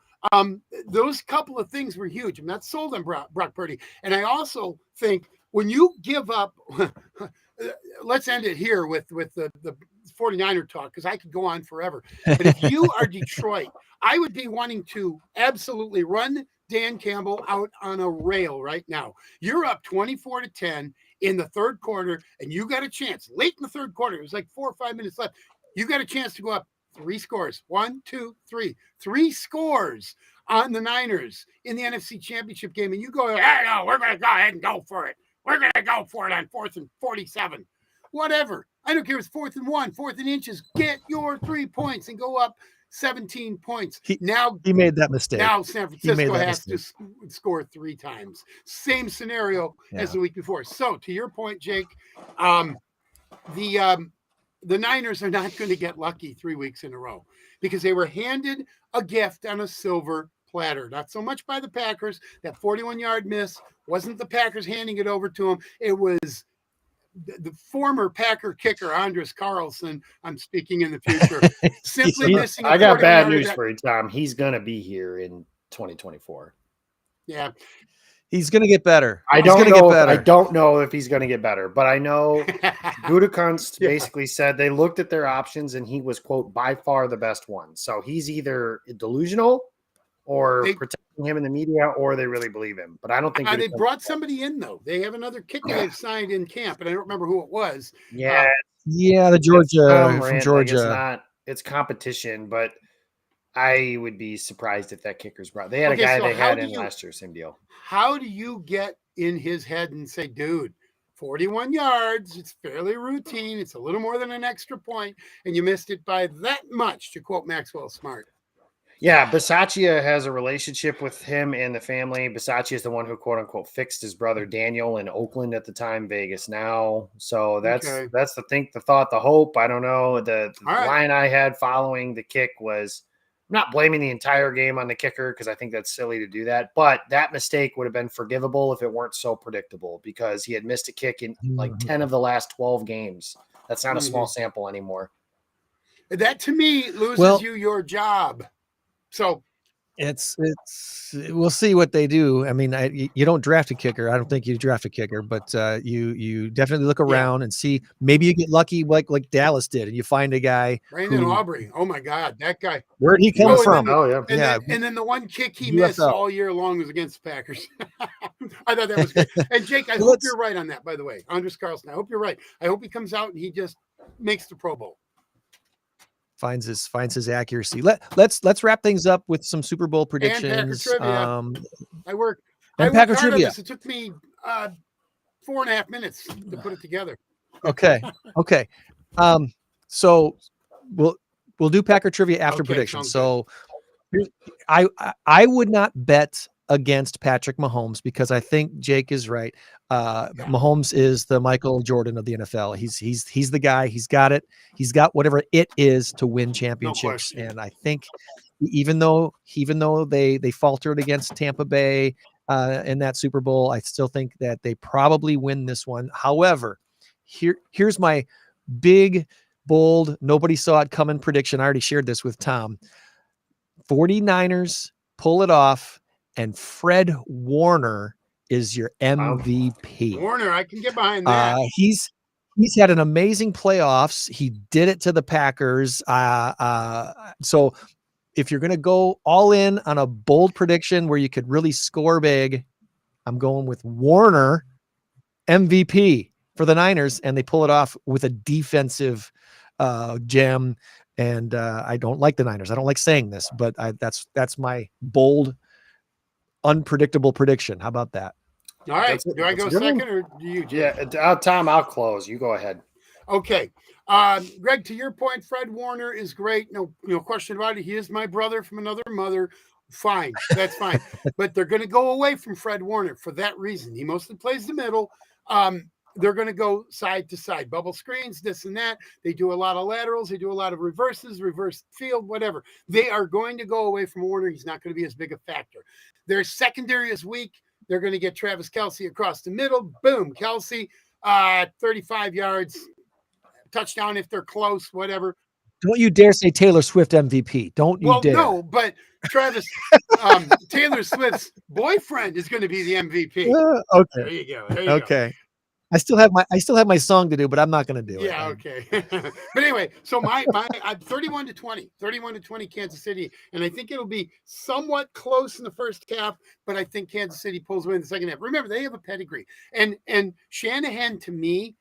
those couple of things were huge. I'm not sold on Brock Purdy. And I also think when you give up, let's end it here with the 49er talk, because I could go on forever. But if you are Detroit, I would be wanting to absolutely run Dan Campbell out on a rail right now. You're up 24-10 in the third quarter, and you got a chance late in the third quarter. It was like 4 or 5 minutes left. You got a chance to go up 3 scores. 1, 2, 3. 3 scores on the Niners in the NFC Championship game. And you go, hey, no, we're going to go ahead and go for it. We're going to go for it on 4th and 47. Whatever. I don't care if it's 4th and 1, 4th and inches. Get your 3 points and go up 17 points. He made that mistake. Now San Francisco has to score 3 times. Same scenario as the week before. So to your point, Jake, the Niners are not going to get lucky 3 weeks in a row because they were handed a gift on a silver platter. Not so much by the Packers. That 41-yard miss wasn't the Packers handing it over to them. It was the former Packer kicker, Andres Carlson. I'm speaking in the future. Simply missing. I got bad news for you, Tom. He's going to be here in 2024. Yeah. He's going to get better. I don't know if he's going to get better, but I know Gutekunst basically said they looked at their options and he was, quote, by far the best one. So he's either delusional or protecting him in the media, or they really believe him. But I don't think they brought somebody in, though. They have another kicker they've signed in camp, and I don't remember who it was. Yeah. The Georgia from Georgia. Like it's competition, but I would be surprised if that kicker's brought. They had a guy they had in last year, same deal. How do you get in his head and say, dude, 41 yards, it's fairly routine, it's a little more than an extra point, and you missed it by that much, to quote Maxwell Smart? Yeah, Bisaccia has a relationship with him and the family. Bisaccia is the one who, quote unquote, fixed his brother Daniel in Oakland at the time, Vegas now. So that's the thought, the hope. I don't know. The line I had following the kick was, I'm not blaming the entire game on the kicker because I think that's silly to do that. But that mistake would have been forgivable if it weren't so predictable because he had missed a kick in like 10 of the last 12 games. That's not a small sample anymore. That to me loses you your job. So it's we'll see what they do. I mean, you don't draft a kicker. I don't think you draft a kicker, but you definitely look around and see. Maybe you get lucky like Dallas did, and you find a guy. Brandon Aubrey. Oh my God, that guy. Where'd he come from? And then the one kick he missed all year long was against the Packers. I thought that was good. And Jake, I hope you're right on that. By the way, Andres Carlson. I hope you're right. I hope he comes out and he just makes the Pro Bowl. Finds his accuracy. Let's wrap things up with some Super Bowl predictions. And Packer trivia. I worked Packer trivia. It took me 4.5 minutes to put it together. Okay. So we'll do Packer trivia after predictions. So I would not bet against Patrick Mahomes because I think Jake is right. Mahomes is the Michael Jordan of the NFL. He's the guy. He's got it. He's got whatever it is to win championships. And I think even though they faltered against Tampa Bay in that Super Bowl, I still think that they probably win this one. However, here's my big, bold, nobody saw it coming prediction. I already shared this with Tom. 49ers pull it off. And Fred Warner is your MVP. Warner, I can get behind that. He's had an amazing playoffs. He did it to the Packers. So if you're going to go all in on a bold prediction where you could really score big, I'm going with Warner MVP for the Niners, and they pull it off with a defensive gem. And I don't like the Niners. I don't like saying this, but that's my bold, unpredictable prediction. How about that? All right. Do I go second or do you, Jay? Yeah, Tom, I'll close. You go ahead. Okay. Greg, to your point, Fred Warner is great. No question about it. He is my brother from another mother. Fine. That's fine. But they're going to go away from Fred Warner for that reason. He mostly plays the middle. They're going to go side to side, bubble screens, this and that. They do a lot of laterals. They do a lot of reverses, reverse field, whatever. They are going to go away from Warner. He's not going to be as big a factor. Their secondary is weak. They're going to get Travis Kelce across the middle. Boom, Kelce, 35 yards, touchdown if they're close, whatever. Don't you dare say Taylor Swift MVP. Don't you dare. No, but Travis, Taylor Swift's boyfriend is going to be the MVP. Okay. There you go. Okay. I still have my song to do, but I'm not going to do it. Yeah, okay. But anyway, so I'm 31-20 Kansas City, and I think it'll be somewhat close in the first half, but I think Kansas City pulls away in the second half. Remember, they have a pedigree, and Shanahan, to me,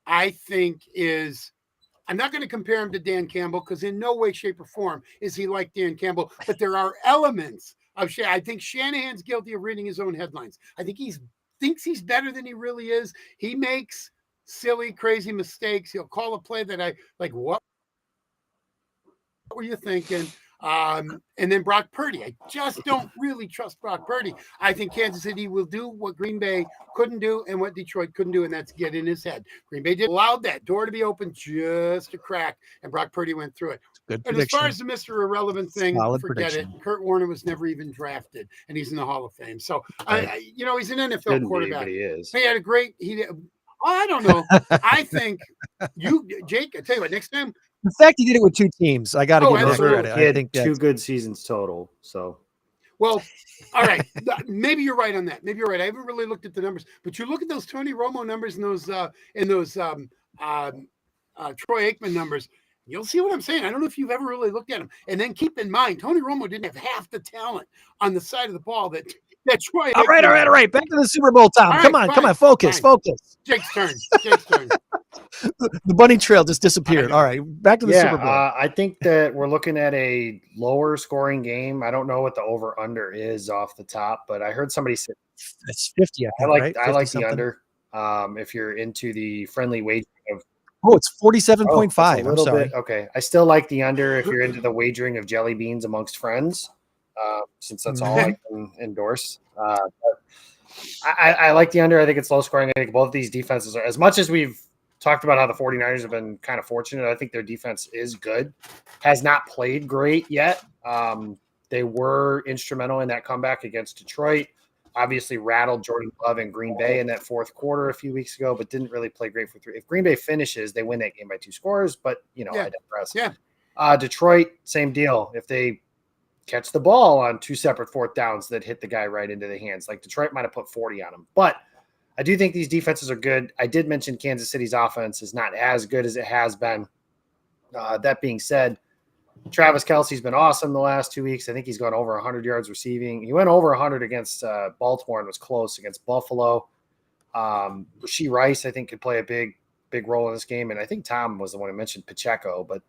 I think is. I'm not going to compare him to Dan Campbell because in no way, shape, or form is he like Dan Campbell. But there are elements of I think Shanahan's guilty of reading his own headlines. I think thinks he's better than he really is. He makes silly, crazy mistakes. He'll call a play that I like. What were you thinking? And then Brock Purdy. I just don't really trust Brock Purdy. I think Kansas City will do what Green Bay couldn't do and what Detroit couldn't do, and that's get in his head. Green Bay allowed that door to be open just a crack, and Brock Purdy went through it. Good And prediction. as far as the Mr. Irrelevant thing, Solid forget prediction. it. Kurt Warner was never even drafted, and he's in the Hall of Fame. So, Right. he's an NFL Shouldn't be, quarterback. but he is. He had a great. I don't know. I think Jake. I tell you what. Next time. The fact he did it with two teams, I got to Oh, give him that absolutely. credit. He I had think 2 that's good seasons total. So Well, all right. Maybe you're right on that. Maybe you're right. I haven't really looked at the numbers, but you look at those Tony Romo numbers and those Troy Aikman numbers. You'll see what I'm saying. I don't know if you've ever really looked at them. And then keep in mind, Tony Romo didn't have half the talent on the side of the ball that Troy. all right. Aikman- All right. Back to the Super Bowl, Tom. All Come right, on. fine, Focus. fine. Focus. Jake's turn. The bunny trail just disappeared. All right. Back to the Super Bowl. I think that we're looking at a lower scoring game. I don't know what the over under is off the top, but I heard somebody say It's 50. I think, right? I like 50 the something. under. If you're into the friendly wagering of Oh, it's Oh, 47.5. that's a I'm little sorry. bit okay. I still like the under if you're into the wagering of jelly beans amongst friends, since that's all I can endorse. But I like the under. I think it's low scoring. I think both of these defenses are, as much as we've talked about how the 49ers have been kind of fortunate, I think their defense is good. Has not played great yet. They were instrumental in that comeback against Detroit. Obviously rattled Jordan Love and Green Bay in that fourth quarter a few weeks ago, but didn't really play great for 3. If Green Bay finishes, they win that game by 2 scores, but I digress. Yeah. Detroit, same deal. If they catch the ball on 2 separate fourth downs that hit the guy right into the hands, like Detroit might have put 40 on him. But I do think these defenses are good. I did mention Kansas City's offense is not as good as it has been. That being said, Travis Kelce's been awesome the last 2 weeks. I think he's gone over 100 yards receiving. He went over 100 against Baltimore and was close against Buffalo. Rashee Rice, I think, could play a big role in this game. And I think Tom was the one who mentioned Pacheco. But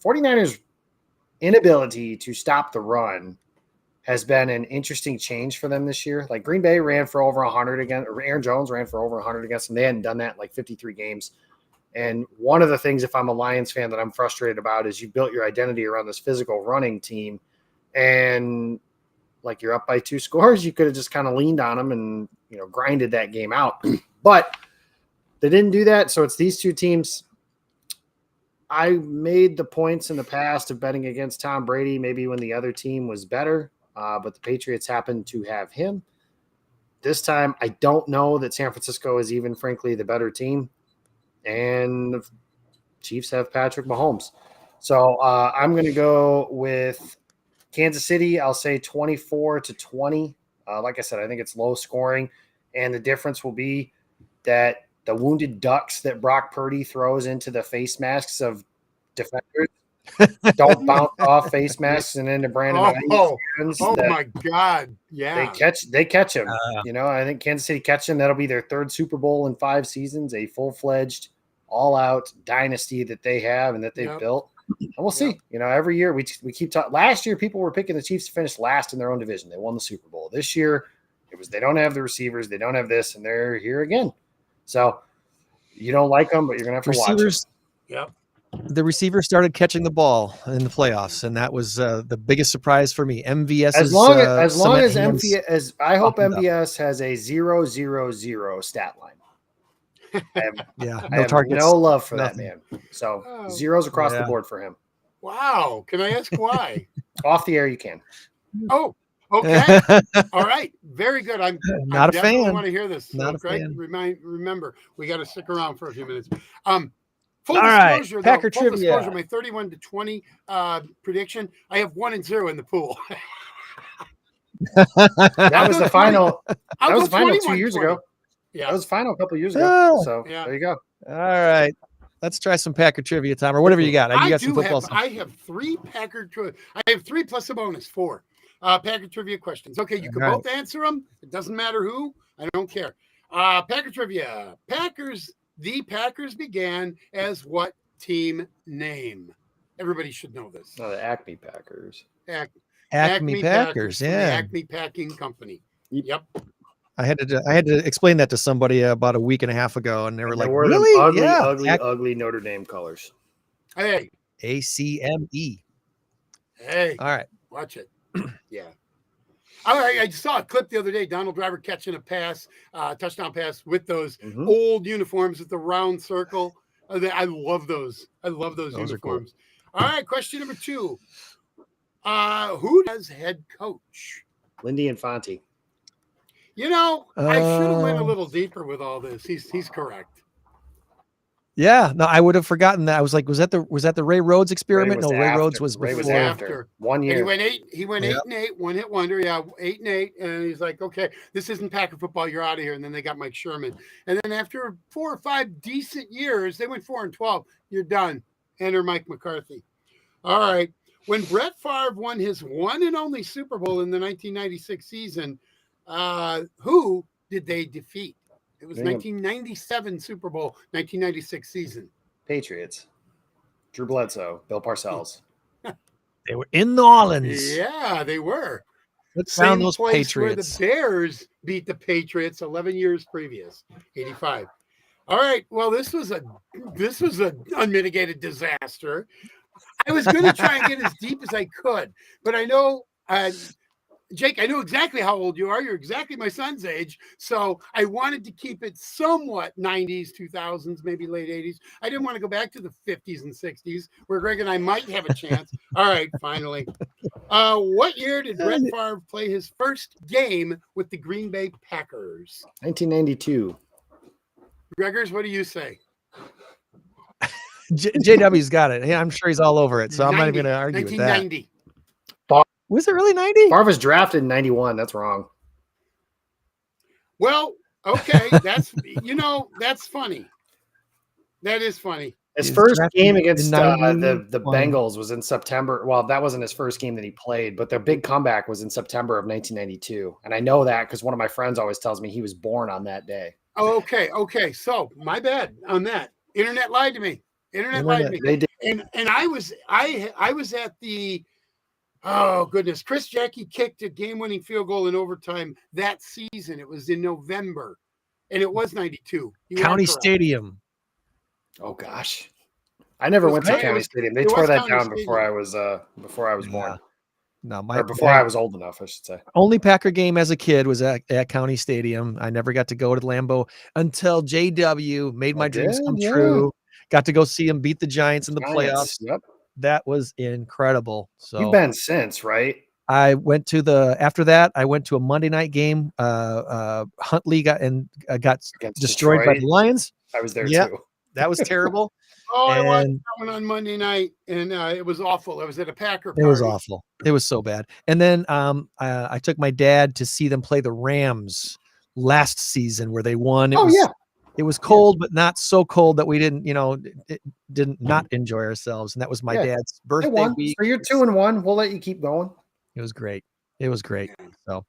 49ers' inability to stop the run has been an interesting change for them this year. Like Green Bay ran for over 100 again, or Aaron Jones ran for over 100 against them. They hadn't done that in like 53 games. And one of the things, if I'm a Lions fan, that I'm frustrated about is you built your identity around this physical running team, and like you're up by 2 scores, you could have just kind of leaned on them and grinded that game out. But they didn't do that, so it's these 2 teams. I made the points in the past of betting against Tom Brady, maybe when the other team was better, but the Patriots happened to have him. This time, I don't know that San Francisco is even, frankly, the better team. And the Chiefs have Patrick Mahomes. So I'm going to go with Kansas City. I'll say 24-20. Like I said, I think it's low scoring. And the difference will be that the wounded ducks that Brock Purdy throws into the face masks of defenders don't bounce off face masks and into Brandon Ayuk's hands. My God. Yeah. They catch him. I think Kansas City catch him. That'll be their 3rd Super Bowl in 5 seasons, a full-fledged, all-out dynasty that they have and that they've built. And we'll see. Every year we keep talking. Last year, people were picking the Chiefs to finish last in their own division. They won the Super Bowl. This year, it was they don't have the receivers. They don't have this, and they're here again. So you don't like them, but you're going to have to watch them. Yep. The receiver started catching the ball in the playoffs, and that was the biggest surprise for me. MVS as long as MVS, I hope MVS has a 0-0-0 stat line. I have targets, no love for nothing. that man. So zeros across the board for him. Wow. Can I ask why? Off the air, you can. Oh, okay. All right. Very good. I'm not a definitely fan. want to hear this. Not a Greg, fan. remember, we got to stick around for a few minutes. All right, Packer trivia. My 31-20 prediction. I have 1-0 in the pool. That was the final. That was the final 2 years ago. Yeah. That was final a couple years ago. Oh. So Yeah. there you go. All right. Let's try some Packer trivia, Tom, or whatever you got. You got some football stuff. I have 3 Packer trivia. I have 3 plus a bonus, 4 Packer trivia questions. Okay, you can All right. both answer them. It doesn't matter who. I don't care. Packer trivia. The Packers began as what team name? Everybody should know this. No, the Acme Packers. Acme Packers, from the yeah. Acme Packing Company. Yep. I had to explain that to somebody about a week and a half ago, and they were And like, they wore "Really? them ugly, yeah, ugly Notre Dame colors. Hey, ACME." hey, All right. watch it. Yeah. All right, I saw a clip the other day. Donald Driver catching a pass, touchdown pass with those old uniforms with the round circle. I love those. I love those uniforms. Cool. All right, question number 2. Who does head coach? Lindy Infante. You know, I should have went a little deeper with all this. He's correct. Yeah, no, I would have forgotten that. I was like, was that the Ray Rhodes experiment? No, Ray Rhodes was Ray before. was after 1 year. And he went 8-8, one hit wonder. Yeah, 8-8, and he's like, okay, this isn't Packer football. You're out of here. And then they got Mike Sherman. And then after 4 or 5 decent years, they went 4-12. You're done. Enter Mike McCarthy. All right. When Brett Favre won his one and only Super Bowl in the 1996 season, who did they defeat? It was 1997 Super Bowl, 1996 season. Patriots. Drew Bledsoe, Bill Parcells. They were in New Orleans. Yeah, they were. Let's found those place Patriots. Where the Bears beat the Patriots 11 years previous, 85. All right. Well, this was an unmitigated disaster. I was going to try and get as deep as I could, but I know, Jake, I know exactly how old you are. You're exactly my son's age. So I wanted to keep it somewhat 90s, 2000s, maybe late 80s. I didn't want to go back to the 50s and 60s where Greg and I might have a chance. All right, finally. What year did Brett Favre play his first game with the Green Bay Packers? 1992. Gregors, what do you say? JW's got it. Yeah, I'm sure he's all over it. So 90, I'm not even going to argue with that. 1990. Was it really 90? Favre was drafted in 91. That's wrong. Well, okay. That's funny. That is funny. His first game against the Bengals was in September. Well, that wasn't his first game that he played, but their big comeback was in September of 1992. And I know that because one of my friends always tells me he was born on that day. Oh, okay. So my bad on that. Internet lied to me. They did. And I was at the, oh goodness, Chris Jackie kicked a game-winning field goal in overtime that season. It was in November, and it was 92. County Stadium. Oh gosh, I never went to County Stadium. They tore that down before I was born. No, before I was old enough, I should say. Only Packer game as a kid was at County Stadium. I never got to go to Lambeau until JW made my dreams come true. Got to go see him beat the Giants in the playoffs. Yep. That was incredible. So you've been since, right? I went to after that, I went to a Monday night game. Huntley got destroyed by the Lions. I was there too. That was terrible. I watched that one on Monday night, and it was awful. I was at a Packer party. It was awful. It was so bad. And then I took my dad to see them play the Rams last season where they won. It was cold, but not so cold that we didn't not enjoy ourselves. And that was my dad's birthday week. So you're 2-1. We'll let you keep going. It was great. So,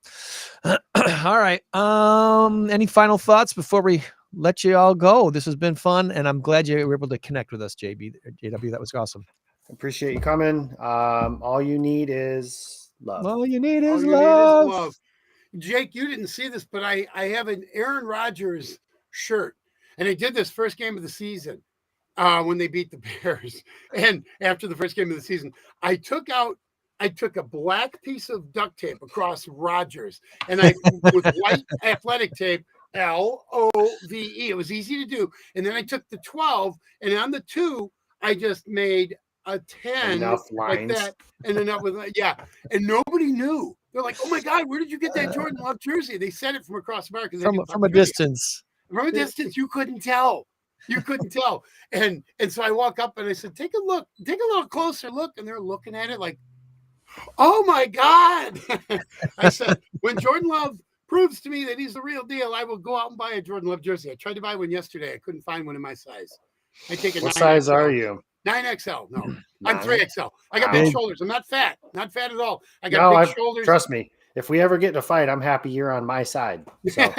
all right. Any final thoughts before we let you all go? This has been fun, and I'm glad you were able to connect with us, JW. That was awesome. Appreciate you coming. All you need is love. All you need is love. Jake, you didn't see this, but I have an Aaron Rodgers shirt, and I did this first game of the season when they beat the Bears. And after the first game of the season, I took a black piece of duct tape across Rodgers, and with white athletic tape, LOVE. It was easy to do. And then I took the 12, and on the 2, I just made a 10 like that. And then and nobody knew. They're like, "Oh my God, where did you get that Jordan Love jersey?" They said it from across America. From a distance. From a distance, you couldn't tell. And so I walk up and I said, take a little closer look. And they're looking at it like, oh my God. I said, when Jordan Love proves to me that he's the real deal, I will go out and buy a Jordan Love jersey. I tried to buy one yesterday. I couldn't find one in my size. I take a What 9XL. size are you? 9XL. No, I'm 9? 3XL. I got Wow. big shoulders. I'm not fat. Not fat at all. I got No, big shoulders. trust me. If we ever get in a fight, I'm happy you're on my side. So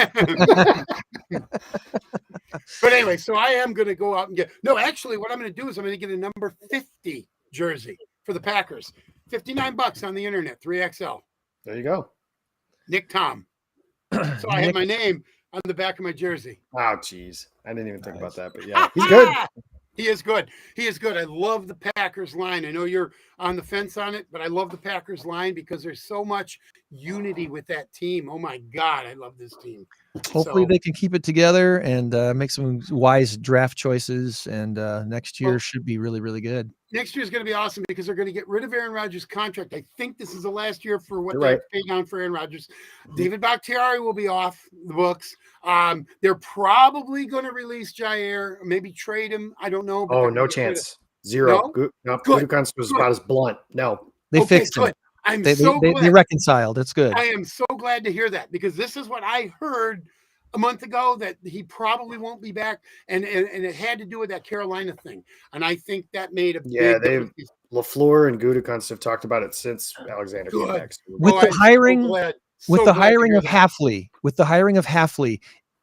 But anyway, so I am going to go out and get. No, actually, what I'm going to do is I'm going to get a number 50 jersey for the Packers. $59 on the internet, 3XL. there you go. Nick Tom. So I have my name on the back of my jersey. Oh, geez. I didn't even think about that, but yeah, he's good. He is good. He is good. I love the Packers line. I know you're on the fence on it, but I love the Packers line because there's so much unity with that team. Oh my God, I love this team. Hopefully they can keep it together and make some wise draft choices. And next year should be really, really good. Next year is going to be awesome because they're going to get rid of Aaron Rodgers' contract. I think this is the last year for what they pay down for Aaron Rodgers. David Bakhtiari will be off the books. They're probably going to release Jair, maybe trade him. I don't know. But no chance. Zero. No? Gutekunst was about as blunt. No. They fixed it. They reconciled. It's good. I am so glad to hear that because this is what I heard a month ago, that he probably won't be back, and it had to do with that Carolina thing, and I think that made a big difference. LaFleur and Gutekunst have talked about it since Alexander came back. With the hiring of Hafley,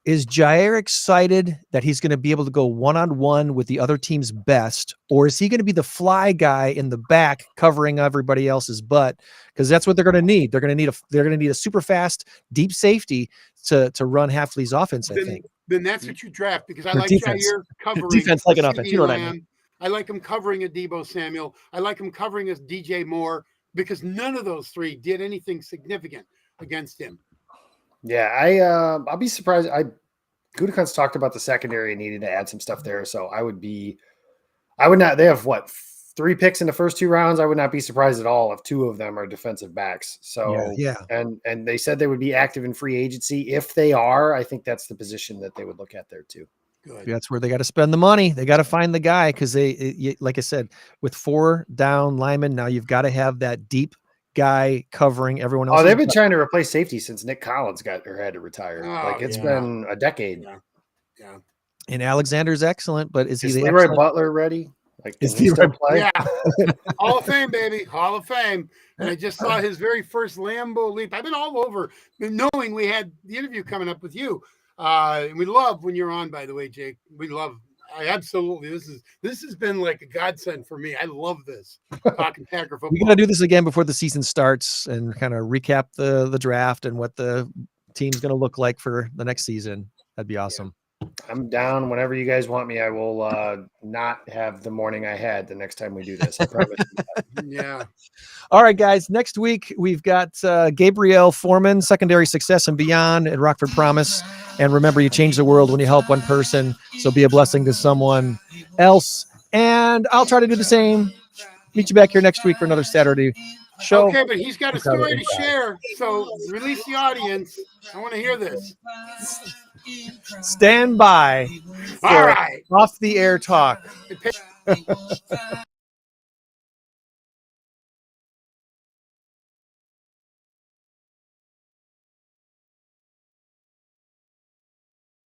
is Jair excited that he's going to be able to go one-on-one with the other team's best, or is he going to be the fly guy in the back covering everybody else's butt? Because that's what they're going to need. They're going to need a super fast deep safety to run Hafley's offense. I think. Then that's what you draft, because I like Jair covering defense like an offense. You know what I mean? I like him covering a Deebo Samuel. I like him covering a DJ Moore, because none of those three did anything significant against him. Yeah, I'll be surprised. Gutekunst talked about the secondary and needing to add some stuff there, so I would not. They have 3 picks in the first 2 rounds. I would not be surprised at all if 2 of them are defensive backs. So yeah. And they said they would be active in free agency. If they are, I think that's the position that they would look at there too. Good. That's where they got to spend the money. They got to find the guy, because like I said, with 4 down linemen, now you've got to have that deep guy covering everyone else. Oh, they've been trying to replace safety since Nick Collins had to retire. It's been a decade. Yeah. And Alexander's excellent, but is he the Leroy Butler ready? Is he still play? Yeah. Hall of Fame, baby. Hall of Fame. And I just saw his very first Lambeau leap. I've been all over, knowing we had the interview coming up with you. And we love when you're on, by the way, Jake. We love. Absolutely. This has been like a godsend for me. I love this. Talking Packer football. We're gonna do this again before the season starts and kind of recap the draft and what the team's gonna look like for the next season. That'd be awesome. I'm down whenever you guys want me. I will not have the morning I had the next time we do this. I promise. Yeah. All right, guys. Next week we've got Gabrielle Foreman, Secondary Success and Beyond at Rockford Promise. And remember, you change the world when you help one person. So be a blessing to someone else. And I'll try to do the same. Meet you back here next week for another Saturday show. Okay, but he's got a story to share. So release the audience. I want to hear this. Stand by. All right. Off the air talk.